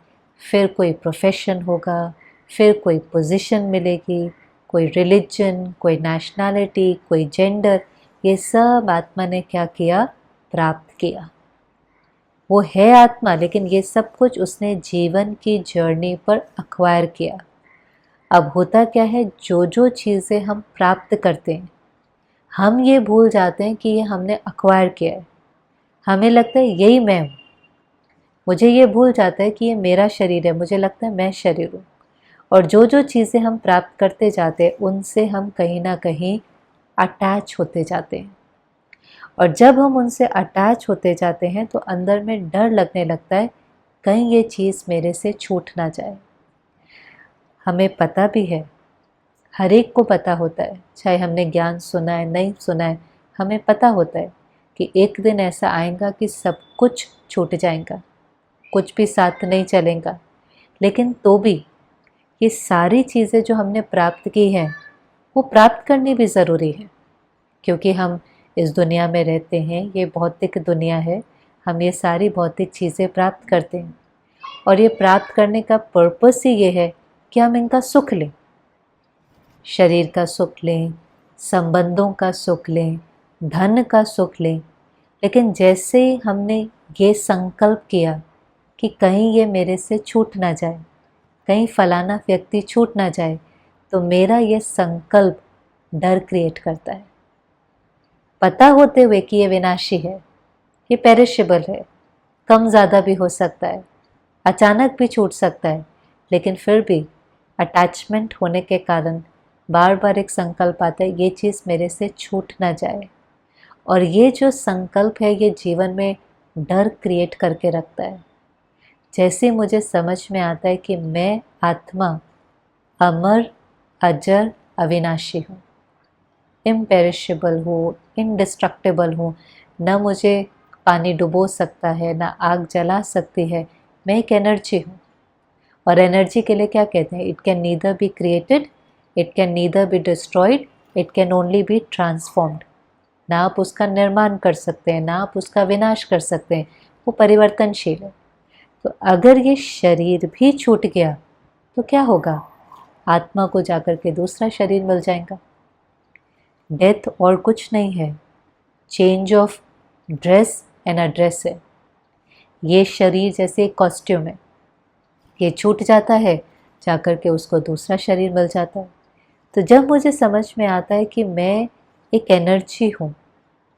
फिर कोई प्रोफेशन होगा, फिर कोई पोजीशन मिलेगी, कोई रिलीजन, कोई नेशनैलिटी, कोई जेंडर, ये सब आत्मा ने क्या किया, प्राप्त किया। वो है आत्मा, लेकिन ये सब कुछ उसने जीवन की जर्नी पर अक्वायर किया। अब होता क्या है, जो जो चीज़ें हम प्राप्त करते हैं, हम ये भूल जाते हैं कि ये हमने अक्वायर किया है। हमें लगता है यही मैं हूँ। मुझे ये भूल जाता है कि ये मेरा शरीर है, मुझे लगता है मैं शरीर हूँ। और जो जो चीज़ें हम प्राप्त करते जाते हैं, उनसे हम कहीं ना कहीं अटैच होते जाते हैं। और जब हम उनसे अटैच होते जाते हैं तो अंदर में डर लगने लगता है, कहीं ये चीज़ मेरे से छूट ना जाए। हमें पता भी है, हर एक को पता होता है, चाहे हमने ज्ञान सुना है नहीं सुना है, हमें पता होता है कि एक दिन ऐसा आएगा कि सब कुछ छूट जाएगा, कुछ भी साथ नहीं चलेगा। लेकिन तो भी ये सारी चीज़ें जो हमने प्राप्त की हैं वो प्राप्त करनी भी ज़रूरी है, क्योंकि हम इस दुनिया में रहते हैं, ये भौतिक दुनिया है, हम ये सारी भौतिक चीज़ें प्राप्त करते हैं और ये प्राप्त करने का पर्पस ही ये है कि हम इनका सुख लें, शरीर का सुख लें, संबंधों का सुख लें, धन का सुख लें। लेकिन जैसे ही हमने ये संकल्प किया कि कहीं ये मेरे से छूट ना जाए, कहीं फलाना व्यक्ति छूट ना जाए, तो मेरा ये संकल्प डर क्रिएट करता है, पता होते हुए कि ये विनाशी है, ये पेरिशेबल है, कम ज़्यादा भी हो सकता है, अचानक भी छूट सकता है, लेकिन फिर भी अटैचमेंट होने के कारण बार बार एक संकल्प आता है ये चीज़ मेरे से छूट ना जाए। और ये जो संकल्प है ये जीवन में डर क्रिएट करके रखता है। जैसे मुझे समझ में आता है कि मैं आत्मा अमर, अजर, अविनाशी हूँ, इम्पेरिशेबल हूँ, इंडिस्ट्रक्टिबल हूँ, न मुझे पानी डुबो सकता है, न आग जला सकती है, मैं एक एनर्जी हूँ। और एनर्जी के लिए क्या कहते हैं? It can neither be created, it can neither be destroyed, it can only be transformed. ना आप उसका निर्माण कर सकते हैं, ना आप उसका विनाश कर सकते हैं, वो परिवर्तनशील है। तो अगर ये शरीर भी छूट गया तो क्या होगा? आत्मा को जाकर के दूसरा शरीर मिल जाएगा। डेथ और कुछ नहीं है, change of dress and address है। ये शरीर जैसे एक कॉस्ट्यूम है, ये छूट जाता है, जाकर के उसको दूसरा शरीर मिल जाता है। तो जब मुझे समझ में आता है कि मैं एक एनर्जी हूँ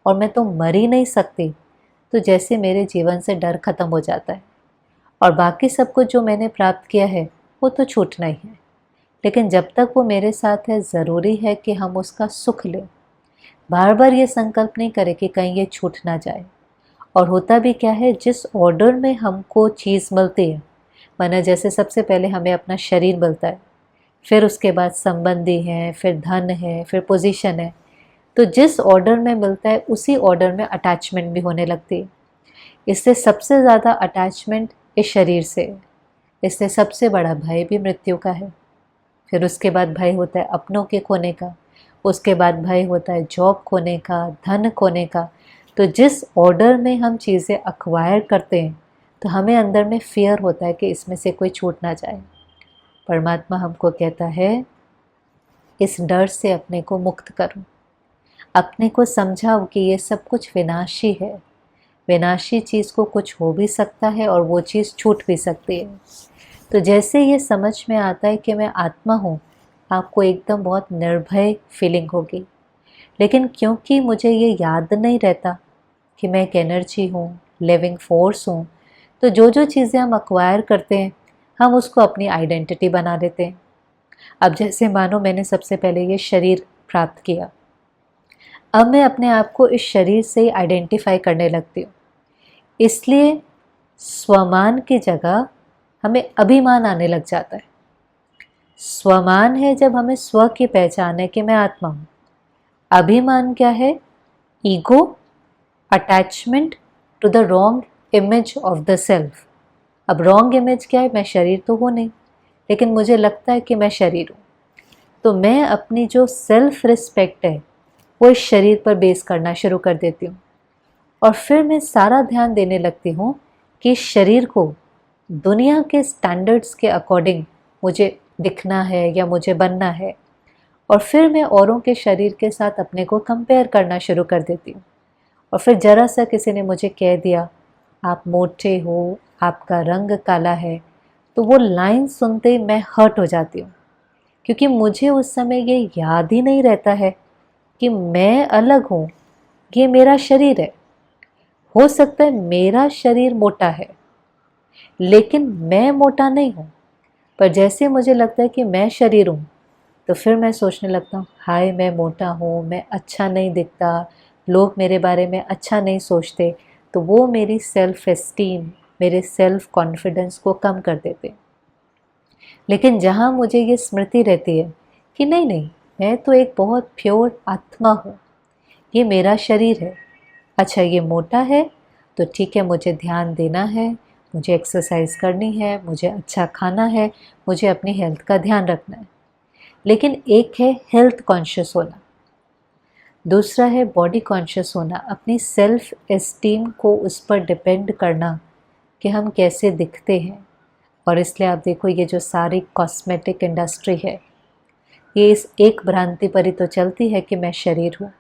और मैं तो मर ही नहीं सकती, तो जैसे मेरे जीवन से डर खत्म हो जाता है और बाकी सब कुछ जो मैंने प्राप्त किया है वो तो छूटना ही है। लेकिन जब तक वो मेरे साथ है, ज़रूरी है कि हम उसका सुख लें। बार बार ये संकल्प नहीं करें कि कहीं ये छूट ना जाए। और होता भी क्या है, जिस ऑर्डर में हमको चीज़ मिलती है, माना जैसे सबसे पहले हमें अपना शरीर मिलता है, फिर उसके बाद संबंधी हैं, फिर धन है, फिर पोजीशन है, तो जिस ऑर्डर में मिलता है उसी ऑर्डर में अटैचमेंट भी होने लगती है। इससे सबसे ज़्यादा अटैचमेंट इस शरीर से है। इससे सबसे बड़ा भय भी मृत्यु का है। फिर उसके बाद भय होता है अपनों के खोने का, उसके बाद भय होता है जॉब खोने का, धन खोने का। तो जिस ऑर्डर में हम चीज़ें अक्वायर करते हैं तो हमें अंदर में फियर होता है कि इसमें से कोई छूट ना जाए। परमात्मा हमको कहता है इस डर से अपने को मुक्त करो, अपने को समझाओ कि ये सब कुछ विनाशी है। विनाशी चीज़ को कुछ हो भी सकता है और वो चीज़ छूट भी सकती है। तो जैसे ये समझ में आता है कि मैं आत्मा हूँ, आपको एकदम बहुत निर्भय फीलिंग होगी। लेकिन क्योंकि मुझे ये याद नहीं रहता कि मैं एक एनर्जी हूँ, लिविंग फोर्स हूँ, तो जो जो चीज़ें हम अक्वायर करते हैं हम उसको अपनी आइडेंटिटी बना देते हैं। अब जैसे मानो मैंने सबसे पहले ये शरीर प्राप्त किया, अब मैं अपने आप को इस शरीर से आइडेंटिफाई करने लगती हूँ। इसलिए स्वमान की जगह हमें अभिमान आने लग जाता है। स्वमान है जब हमें स्व की पहचान है कि मैं आत्मा हूँ। अभिमान क्या है? Ego, attachment to the wrong image of the self. अब रॉन्ग इमेज क्या है? मैं शरीर तो हूँ नहीं, लेकिन मुझे लगता है कि मैं शरीर हूँ। तो मैं अपनी जो सेल्फ रिस्पेक्ट है वो इस शरीर पर बेस करना शुरू कर देती हूँ और फिर मैं सारा ध्यान देने लगती हूँ कि इस शरीर को दुनिया के स्टैंडर्ड्स के अकॉर्डिंग मुझे दिखना है या मुझे बनना है। और फिर मैं औरों के शरीर के साथ अपने को कंपेयर करना शुरू कर देती हूँ। और फिर ज़रा सा किसी ने मुझे कह दिया आप मोटे हो, आपका रंग काला है, तो वो लाइन सुनते ही मैं हर्ट हो जाती हूँ, क्योंकि मुझे उस समय ये याद ही नहीं रहता है कि मैं अलग हूँ, ये मेरा शरीर है। हो सकता है मेरा शरीर मोटा है लेकिन मैं मोटा नहीं हूँ। पर जैसे मुझे लगता है कि मैं शरीर हूँ तो फिर मैं सोचने लगता हूँ हाय मैं मोटा हूँ, मैं अच्छा नहीं दिखता, लोग मेरे बारे में अच्छा नहीं सोचते। तो वो मेरी सेल्फ एस्टीम, मेरे सेल्फ कॉन्फिडेंस को कम कर देते। लेकिन जहाँ मुझे ये स्मृति रहती है कि नहीं नहीं, मैं तो एक बहुत प्योर आत्मा हूँ, ये मेरा शरीर है। अच्छा ये मोटा है तो ठीक है, मुझे ध्यान देना है, मुझे एक्सरसाइज करनी है, मुझे अच्छा खाना है, मुझे अपनी हेल्थ का ध्यान रखना है। लेकिन एक है हेल्थ कॉन्शियस होना, दूसरा है बॉडी कॉन्शियस होना, अपनी सेल्फ एस्टीम को उस पर डिपेंड करना कि हम कैसे दिखते हैं। और इसलिए आप देखो ये जो सारी कॉस्मेटिक इंडस्ट्री है, ये इस एक भ्रांति पर ही तो चलती है कि मैं शरीर हूँ।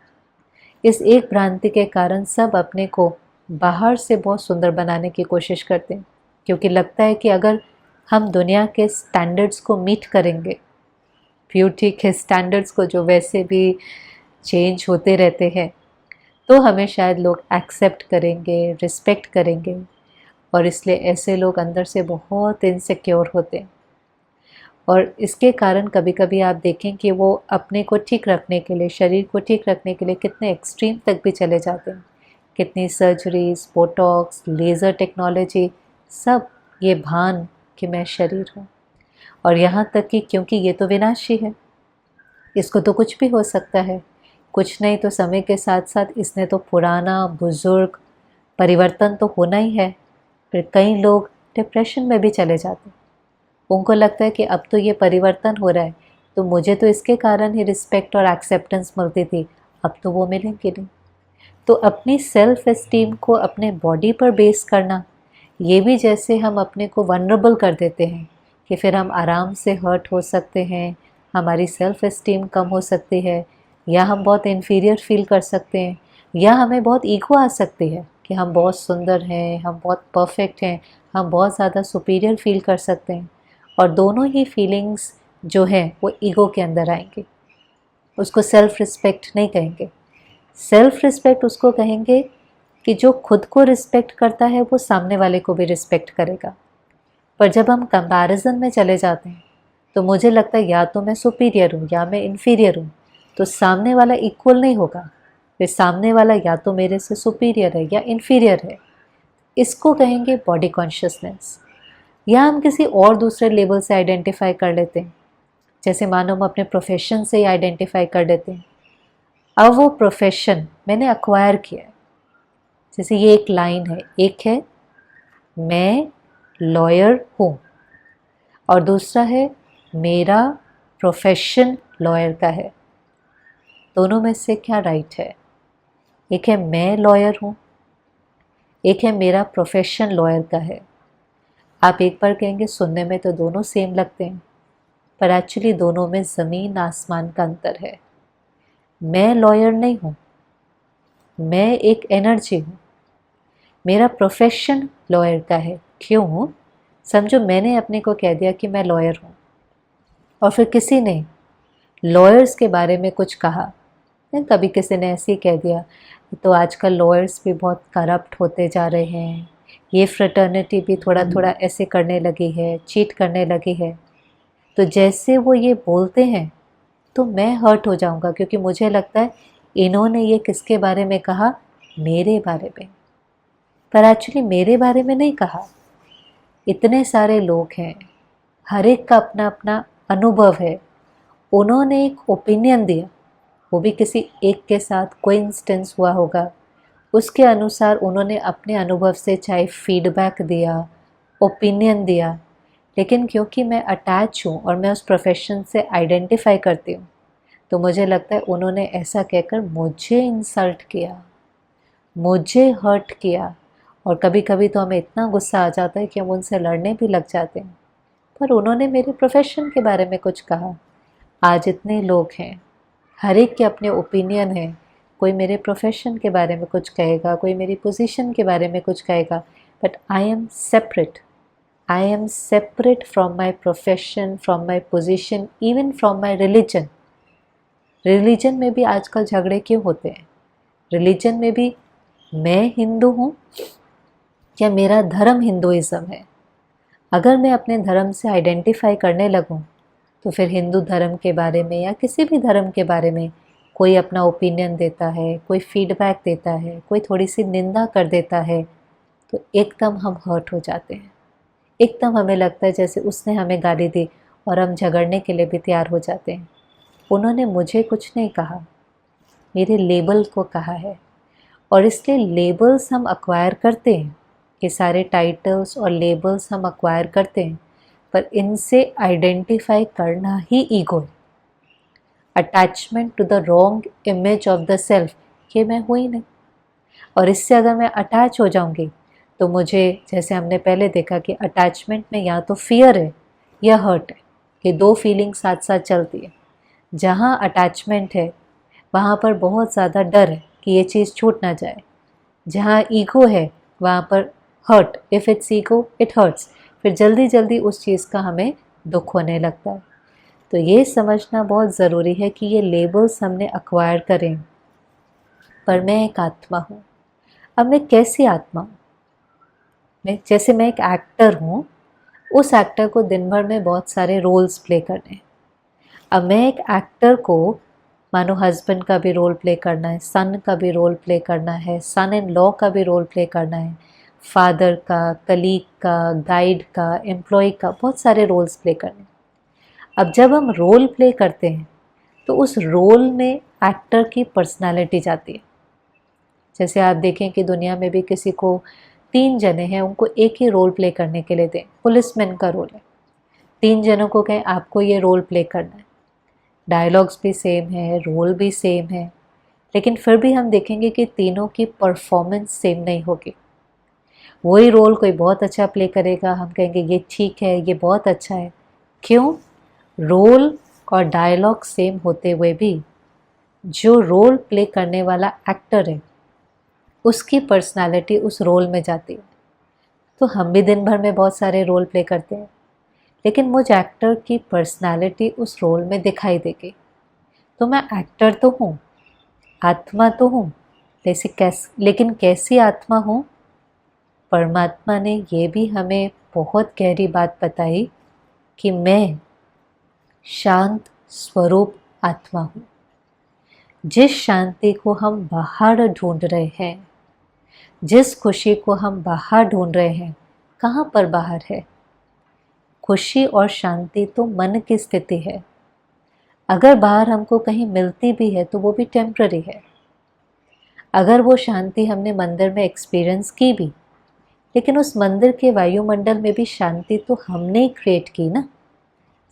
इस एक भ्रांति के कारण सब अपने को बाहर से बहुत सुंदर बनाने की कोशिश करते हैं, क्योंकि लगता है कि अगर हम दुनिया के स्टैंडर्ड्स को मीट करेंगे, ब्यूटी के स्टैंडर्ड्स को जो वैसे भी चेंज होते रहते हैं, तो हमें शायद लोग एक्सेप्ट करेंगे, रिस्पेक्ट करेंगे। और इसलिए ऐसे लोग अंदर से बहुत इनसिक्योर होते हैं। और इसके कारण कभी कभी आप देखें कि वो अपने को ठीक रखने के लिए, शरीर को ठीक रखने के लिए कितने एक्सट्रीम तक भी चले जाते हैं। कितनी सर्जरीज, बोटॉक्स, लेज़र टेक्नोलॉजी, सब ये भान कि मैं शरीर हूँ। और यहाँ तक कि क्योंकि ये तो विनाशी है, इसको तो कुछ भी हो सकता है, कुछ नहीं तो समय के साथ साथ इसने तो पुराना बुजुर्ग परिवर्तन तो होना ही है। फिर कई लोग डिप्रेशन में भी चले जाते हैं। उनको लगता है कि अब तो ये परिवर्तन हो रहा है, तो मुझे तो इसके कारण ही रिस्पेक्ट और एक्सेप्टेंस मिलती थी, अब तो वो मिलेंगे नहीं। तो अपनी सेल्फ एस्टीम को अपने बॉडी पर बेस करना, ये भी जैसे हम अपने को वनरेबल कर देते हैं कि फिर हम आराम से हर्ट हो सकते हैं, हमारी सेल्फ एस्टीम कम हो सकती है, या हम बहुत इन्फीरियर फील कर सकते हैं, या हमें बहुत ईगो आ सकती है कि हम बहुत सुंदर हैं, हम बहुत परफेक्ट हैं, हम बहुत ज़्यादा सुपीरियर फील कर सकते हैं। और दोनों ही फीलिंग्स जो हैं वो ईगो के अंदर आएंगे। उसको सेल्फ रिस्पेक्ट नहीं कहेंगे। सेल्फ रिस्पेक्ट उसको कहेंगे कि जो खुद को रिस्पेक्ट करता है वो सामने वाले को भी रिस्पेक्ट करेगा। पर जब हम कंपैरिजन में चले जाते हैं तो मुझे लगता है या तो मैं सुपीरियर हूँ या मैं इन्फीरियर हूँ, तो सामने वाला इक्वल नहीं होगा। फिर सामने वाला या तो मेरे से सुपीरियर है या इन्फीरियर है। इसको कहेंगे बॉडी कॉन्शियसनेस। या हम किसी और दूसरे लेवल से आइडेंटिफाई कर लेते हैं, जैसे मानो हम अपने प्रोफेशन से ही आइडेंटिफाई कर लेते हैं। अब वो प्रोफेशन मैंने अक्वायर किया है। जैसे ये एक लाइन है, एक है मैं लॉयर हूँ और दूसरा है मेरा प्रोफेशन लॉयर का है। दोनों में से क्या राइट है? एक है मैं लॉयर हूँ, एक है मेरा प्रोफेशन लॉयर का है। आप एक बार कहेंगे सुनने में तो दोनों सेम लगते हैं, पर एक्चुअली दोनों में ज़मीन आसमान का अंतर है। मैं लॉयर नहीं हूँ, मैं एक एनर्जी हूँ। मेरा प्रोफेशन लॉयर का है। क्यों? समझो मैंने अपने को कह दिया कि मैं लॉयर हूँ और फिर किसी ने लॉयर्स के बारे में कुछ कहा, कभी किसी ने ऐसे ही कह दिया तो आजकल लॉयर्स भी बहुत करप्ट होते जा रहे हैं, ये फ्रेटर्निटी भी थोड़ा थोड़ा ऐसे करने लगी है, चीट करने लगी है। तो जैसे वो ये बोलते हैं तो मैं हर्ट हो जाऊंगा, क्योंकि मुझे लगता है इन्होंने ये किसके बारे में कहा? मेरे बारे में। पर एक्चुअली मेरे बारे में नहीं कहा। इतने सारे लोग हैं, हर एक का अपना अपना अनुभव है। उन्होंने एक ओपिनियन दिया, वो भी किसी एक के साथ कोइंसिडेंस हुआ होगा, उसके अनुसार उन्होंने अपने अनुभव से चाहे फीडबैक दिया, ओपिनियन दिया। लेकिन क्योंकि मैं अटैच हूँ और मैं उस प्रोफेशन से आइडेंटिफाई करती हूँ, तो मुझे लगता है उन्होंने ऐसा कहकर मुझे इंसल्ट किया, मुझे हर्ट किया। और कभी कभी तो हमें इतना गुस्सा आ जाता है कि हम उनसे लड़ने भी लग जाते हैं। पर उन्होंने मेरे प्रोफेशन के बारे में कुछ कहा। आज इतने लोग हैं, हर एक के अपने ओपिनियन हैं। कोई मेरे प्रोफेशन के बारे में कुछ कहेगा, कोई मेरी पोजीशन के बारे में कुछ कहेगा, but I am separate. I am separate from my profession, from my position, even from my religion. Religion में भी आजकल झगड़े क्यों होते हैं? रिलीजन में भी मैं हिंदू हूँ या मेरा धर्म हिंदुइज़्म है। अगर मैं अपने धर्म से आइडेंटिफाई करने लगूँ तो फिर हिंदू धर्म के बारे में या किसी भी धर्म के बारे में कोई अपना ओपिनियन देता है, कोई फीडबैक देता है, कोई थोड़ी सी निंदा कर देता है, तो एकदम हम हर्ट हो जाते हैं। एकदम हमें लगता है जैसे उसने हमें गाली दी और हम झगड़ने के लिए भी तैयार हो जाते हैं। उन्होंने मुझे कुछ नहीं कहा, मेरे लेबल को कहा है। और इसलिए लेबल्स हम अक्वायर करते हैं, कि सारे टाइटल्स और लेबल्स हम अक्वायर करते हैं, पर इनसे आइडेंटिफाई करना ही ईगो है। Attachment to the wrong image of the self, ये मैं हूँ ही नहीं। और इससे अगर मैं अटैच हो जाऊंगी तो मुझे, जैसे हमने पहले देखा कि अटैचमेंट में या तो फियर है या हर्ट है, ये दो फीलिंग साथ साथ चलती है। जहाँ अटैचमेंट है वहाँ पर बहुत ज़्यादा डर है कि ये चीज़ छूट ना जाए। जहाँ ईगो है वहाँ पर hurt, if it's ego it hurts, फिर जल्दी जल्दी उस चीज़ का हमें दुख होने लगता है। तो ये समझना बहुत ज़रूरी है कि ये लेबल्स हमने अक्वायर करें, पर मैं एक आत्मा हूँ। अब मैं कैसी आत्मा हूँ? जैसे मैं एक एक्टर हूँ, उस एक्टर को दिन भर में बहुत सारे रोल्स प्ले करने हैं। अब मैं एक एक्टर को, मानो हस्बैंड का भी रोल प्ले करना है, सन का भी रोल प्ले करना है, सन इन लॉ का भी रोल प्ले करना है, फादर का, कलीग का, गाइड का, एम्प्लॉय का, बहुत सारे रोल्स प्ले करने हैं। अब जब हम रोल प्ले करते हैं तो उस रोल में एक्टर की पर्सनालिटी जाती है। जैसे आप देखें कि दुनिया में भी किसी को 3 जने हैं, उनको एक ही रोल प्ले करने के लिए दें, पुलिसमैन का रोल है, 3 जनों को कहें आपको ये रोल प्ले करना है, डायलॉग्स भी सेम है, रोल भी सेम है, लेकिन फिर भी हम देखेंगे कि तीनों की परफॉर्मेंस सेम नहीं होगी। वही रोल कोई बहुत अच्छा प्ले करेगा, हम कहेंगे ये ठीक है, ये बहुत अच्छा है। क्यों? रोल और डायलॉग सेम होते हुए भी जो रोल प्ले करने वाला एक्टर है उसकी पर्सनालिटी उस रोल में जाती है। तो हम भी दिन भर में बहुत सारे रोल प्ले करते हैं, लेकिन मुझ एक्टर की पर्सनालिटी उस रोल में दिखाई देगी। तो मैं एक्टर तो हूँ, आत्मा तो हूँ, लेकिन कैसी आत्मा हूँ? परमात्मा ने ये भी हमें बहुत गहरी बात बताई कि मैं शांत स्वरूप आत्मा हूँ। जिस शांति को हम बाहर ढूंढ रहे हैं, जिस खुशी को हम बाहर ढूंढ रहे हैं, कहाँ पर बाहर है? खुशी और शांति तो मन की स्थिति है। अगर बाहर हमको कहीं मिलती भी है तो वो भी टेम्पररी है। अगर वो शांति हमने मंदिर में एक्सपीरियंस की भी, लेकिन उस मंदिर के वायुमंडल में भी शांति तो हमने ही क्रिएट की ना।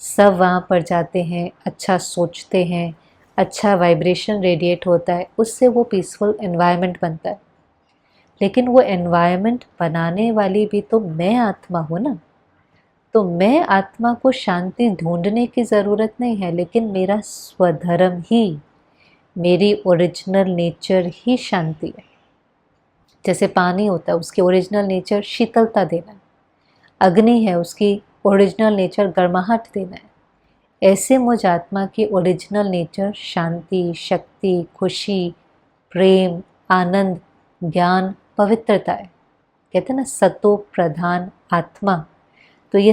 सब वहाँ पर जाते हैं, अच्छा सोचते हैं, अच्छा वाइब्रेशन रेडिएट होता है, उससे वो पीसफुल एनवायरनमेंट बनता है। लेकिन वो एनवायरनमेंट बनाने वाली भी तो मैं आत्मा हूँ ना। तो मैं आत्मा को शांति ढूंढने की ज़रूरत नहीं है, लेकिन मेरा स्वधर्म ही, मेरी ओरिजिनल नेचर ही शांति है। जैसे पानी होता है, उसकी ओरिजिनल नेचर शीतलता देना है। अग्नि है, उसकी ओरिजिनल नेचर गर्माहट देना है। ऐसे मुझ आत्मा की ओरिजिनल नेचर शांति, शक्ति, खुशी, प्रेम, आनंद, ज्ञान, पवित्रता है। कहते हैं ना, सतो प्रधान आत्मा। तो ये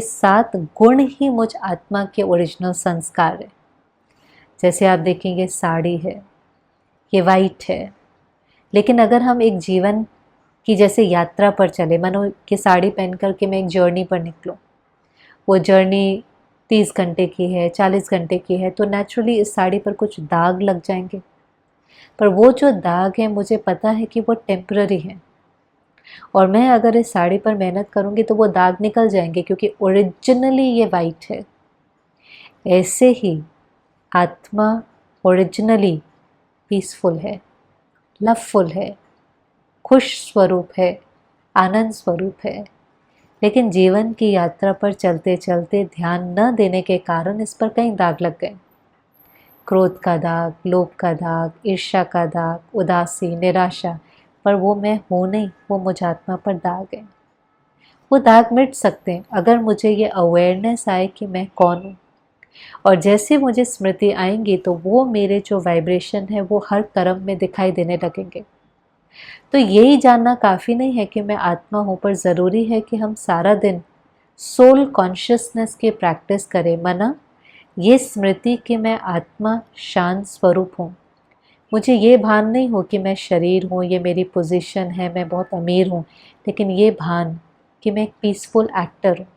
7 गुण ही मुझ आत्मा के ओरिजिनल संस्कार है। जैसे आप देखेंगे साड़ी है, ये वाइट है, लेकिन अगर हम एक जीवन की जैसे यात्रा पर चले, मानो कि साड़ी पहन कर के मैं एक जर्नी पर निकलूं, वो जर्नी 30 घंटे की है, 40 घंटे की है, तो नेचुरली इस साड़ी पर कुछ दाग लग जाएंगे। पर वो जो दाग है, मुझे पता है कि वो टेम्पररी है, और मैं अगर इस साड़ी पर मेहनत करूँगी तो वो दाग निकल जाएंगे, क्योंकि ओरिजिनली ये वाइट है। ऐसे ही आत्मा ओरिजिनली पीसफुल है, लवफुल है, खुश स्वरूप है, आनंद स्वरूप है। लेकिन जीवन की यात्रा पर चलते चलते ध्यान न देने के कारण इस पर कई दाग लग गए। क्रोध का दाग, लोभ का दाग, ईर्ष्या का दाग, उदासी, निराशा। पर वो मैं हूँ नहीं, वो मुझ आत्मा पर दाग है। वो दाग मिट सकते हैं अगर मुझे ये अवेयरनेस आए कि मैं कौन हूँ। और जैसे मुझे स्मृति आएंगी तो वो मेरे जो वाइब्रेशन है वो हर कर्म में दिखाई देने लगेंगे। तो यही जानना काफ़ी नहीं है कि मैं आत्मा हूँ, पर ज़रूरी है कि हम सारा दिन सोल कॉन्शियसनेस की प्रैक्टिस करें। मना ये स्मृति कि मैं आत्मा शांत स्वरूप हूँ। मुझे ये भान नहीं हो कि मैं शरीर हूँ, ये मेरी पोजीशन है, मैं बहुत अमीर हूँ, लेकिन ये भान कि मैं एक पीसफुल एक्टर हूँ।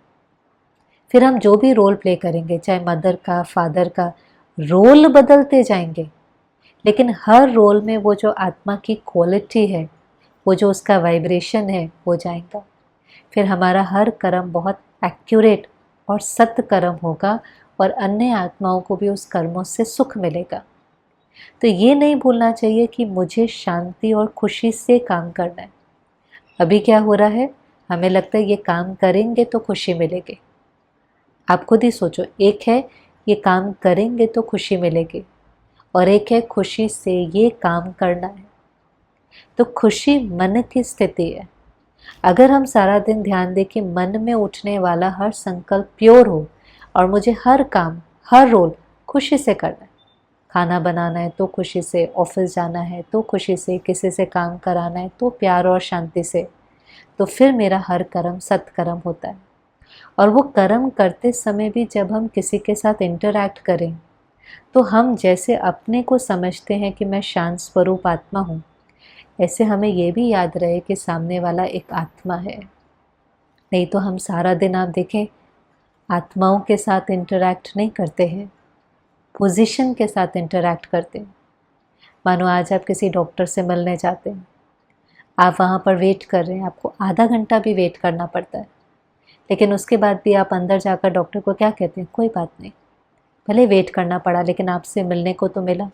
फिर हम जो भी रोल प्ले करेंगे, चाहे मदर का, फादर का, रोल बदलते जाएंगे, लेकिन हर रोल में वो जो आत्मा की क्वालिटी है वो जो उसका वाइब्रेशन है वो जाएगा। फिर हमारा हर कर्म बहुत एक्यूरेट और सत्य कर्म होगा और अन्य आत्माओं को भी उस कर्मों से सुख मिलेगा। तो ये नहीं भूलना चाहिए कि मुझे शांति और खुशी से काम करना है। अभी क्या हो रहा है, हमें लगता है ये काम करेंगे तो खुशी मिलेगी। आप खुद ही सोचो, एक है ये काम करेंगे तो खुशी मिलेगी और एक है खुशी से ये काम करना है। तो खुशी मन की स्थिति है। अगर हम सारा दिन ध्यान दें कि मन में उठने वाला हर संकल्प प्योर हो और मुझे हर काम, हर रोल खुशी से करना है, खाना बनाना है तो खुशी से, ऑफिस जाना है तो खुशी से, किसी से काम कराना है तो प्यार और शांति से, तो फिर मेरा हर कर्म सत्कर्म होता है। और वो कर्म करते समय भी जब हम किसी के साथ इंटरैक्ट करें तो हम जैसे अपने को समझते हैं कि मैं शांत स्वरूप आत्मा हूँ, ऐसे हमें ये भी याद रहे कि सामने वाला एक आत्मा है। नहीं तो हम सारा दिन, आप देखें, आत्माओं के साथ इंटरैक्ट नहीं करते हैं, पोजीशन के साथ इंटरैक्ट करते हैं। मानो आज आप किसी डॉक्टर से मिलने जाते हैं, आप वहाँ पर वेट कर रहे हैं, आपको आधा घंटा भी वेट करना पड़ता है, लेकिन उसके बाद भी आप अंदर जाकर डॉक्टर को क्या कहते हैं, कोई बात नहीं, भले वेट करना पड़ा लेकिन आपसे मिलने को तो मिला।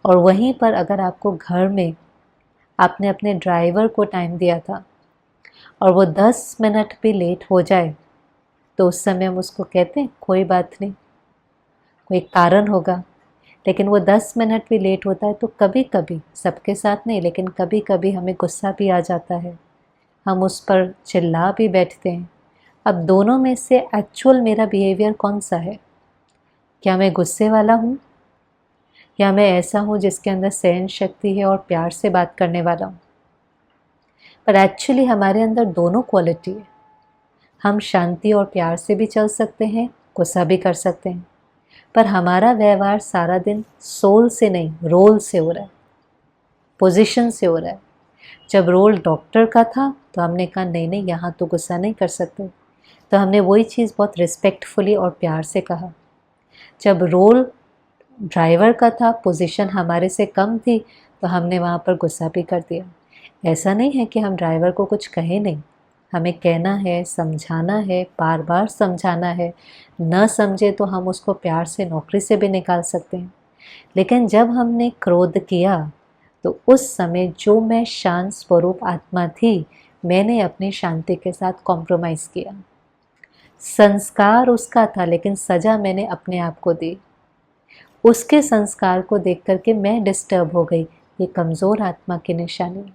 और वहीं पर अगर आपको घर में आपने अपने ड्राइवर को टाइम दिया था और वो 10 मिनट भी लेट हो जाए तो उस समय हम उसको कहते हैं कोई बात नहीं, कोई कारण होगा। लेकिन वो 10 मिनट भी लेट होता है तो कभी कभी, सबके साथ नहीं लेकिन कभी कभी हमें गुस्सा भी आ जाता है, हम उस पर चिल्ला भी बैठते हैं। अब दोनों में से एक्चुअल मेरा बिहेवियर कौन सा है? क्या मैं गुस्से वाला हूँ या मैं ऐसा हूँ जिसके अंदर सहन शक्ति है और प्यार से बात करने वाला हूँ? पर एक्चुअली हमारे अंदर दोनों क्वालिटी है। हम शांति और प्यार से भी चल सकते हैं, गुस्सा भी कर सकते हैं, पर हमारा व्यवहार सारा दिन सोल से नहीं, रोल से हो रहा है, पोजीशन से हो रहा है। जब रोल डॉक्टर का था तो हमने कहा नहीं नहीं, यहाँ तो गुस्सा नहीं कर सकते, तो हमने वही चीज़ बहुत रिस्पेक्टफुली और प्यार से कहा। जब रोल ड्राइवर का था, पोजीशन हमारे से कम थी, तो हमने वहाँ पर गुस्सा भी कर दिया। ऐसा नहीं है कि हम ड्राइवर को कुछ कहे नहीं, हमें कहना है, समझाना है, बार बार समझाना है। न समझे तो हम उसको प्यार से नौकरी से भी निकाल सकते हैं। लेकिन जब हमने क्रोध किया तो उस समय जो मैं शांत स्वरूप आत्मा थी, मैंने अपनी शांति के साथ कॉम्प्रोमाइज़ किया। संस्कार उसका था लेकिन सज़ा मैंने अपने आप को दी। उसके संस्कार को देख करके मैं डिस्टर्ब हो गई, ये कमज़ोर आत्मा की निशानी।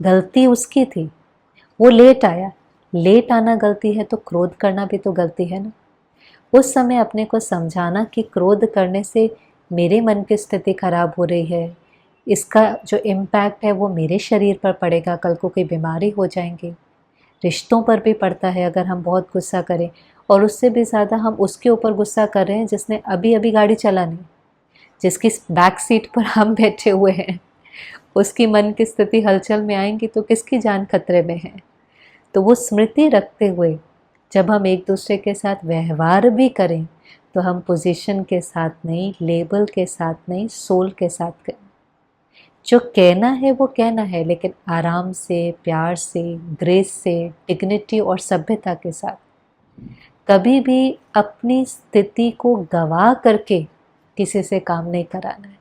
गलती उसकी थी, वो लेट आया, लेट आना गलती है तो क्रोध करना भी तो गलती है ना। उस समय अपने को समझाना कि क्रोध करने से मेरे मन की स्थिति खराब हो रही है, इसका जो इम्पैक्ट है वो मेरे शरीर पर पड़ेगा, कल को कोई बीमारी हो जाएंगी। रिश्तों पर भी पड़ता है अगर हम बहुत गुस्सा करें, और उससे भी ज़्यादा हम उसके ऊपर गुस्सा कर रहे हैं जिसने अभी अभी गाड़ी चलानी, जिसकी बैक सीट पर हम बैठे हुए हैं। उसकी मन की स्थिति हलचल में आएंगी तो किसकी जान खतरे में है। तो वो स्मृति रखते हुए जब हम एक दूसरे के साथ व्यवहार भी करें तो हम पोजीशन के साथ नहीं, लेबल के साथ नहीं, सोल के साथ करें। जो कहना है वो कहना है, लेकिन आराम से, प्यार से, ग्रेस से, डिग्निटी और सभ्यता के साथ। कभी भी अपनी स्थिति को गवा करके किसी से काम नहीं कराना है,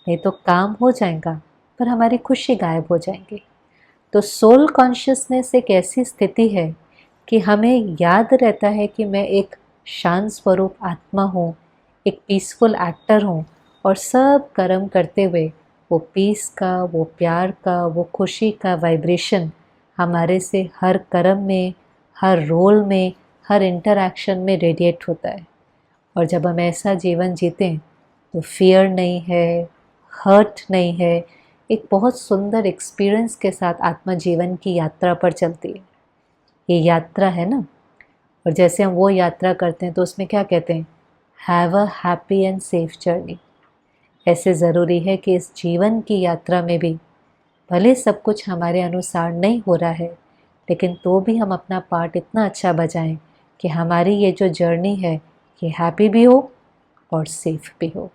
नहीं तो काम हो जाएगा पर हमारी खुशी गायब हो जाएगी। तो सोल कॉन्शियसनेस एक ऐसी स्थिति है कि हमें याद रहता है कि मैं एक शांत स्वरूप आत्मा हूँ, एक पीसफुल एक्टर हूँ, और सब कर्म करते हुए वो पीस का, वो प्यार का, वो खुशी का वाइब्रेशन हमारे से हर कर्म में, हर रोल में, हर इंटरैक्शन में रेडिएट होता है। और जब हम ऐसा जीवन जीते तो फियर नहीं है, हर्ट नहीं है, एक बहुत सुंदर एक्सपीरियंस के साथ आत्मा जीवन की यात्रा पर चलती है। ये यात्रा है ना, और जैसे हम वो यात्रा करते हैं तो उसमें क्या कहते हैं, have a happy and safe journey. ऐसे ज़रूरी है कि इस जीवन की यात्रा में भी भले सब कुछ हमारे अनुसार नहीं हो रहा है, लेकिन तो भी हम अपना पार्ट इतना अच्छा बजाएं कि हमारी ये जो जर्नी है ये हैप्पी भी हो और सेफ भी हो।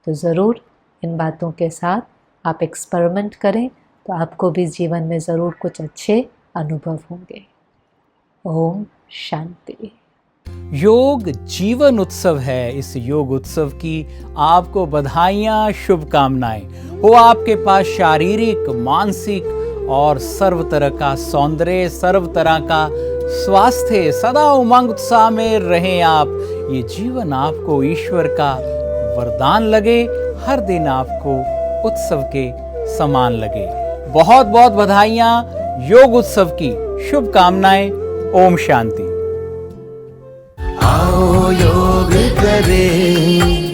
तो ज़रूर इन बातों के साथ आप एक्सपेरिमेंट करें तो आपको भी जीवन में ज़रूर कुछ अच्छे अनुभव होंगे। ओम शांति। योग जीवन उत्सव है। इस योग उत्सव की आपको बधाइयाँ, शुभकामनाएं। हो आपके पास शारीरिक, मानसिक और सर्व तरह का सौंदर्य, सर्व तरह का स्वास्थ्य, सदा उमंग उत्साह में रहें आप। ये जीवन आपको ईश्वर का वरदान लगे, हर दिन आपको उत्सव के समान लगे। बहुत बहुत बधाइयाँ, योग उत्सव की शुभकामनाएं। ओम शांति। आओ योग करें।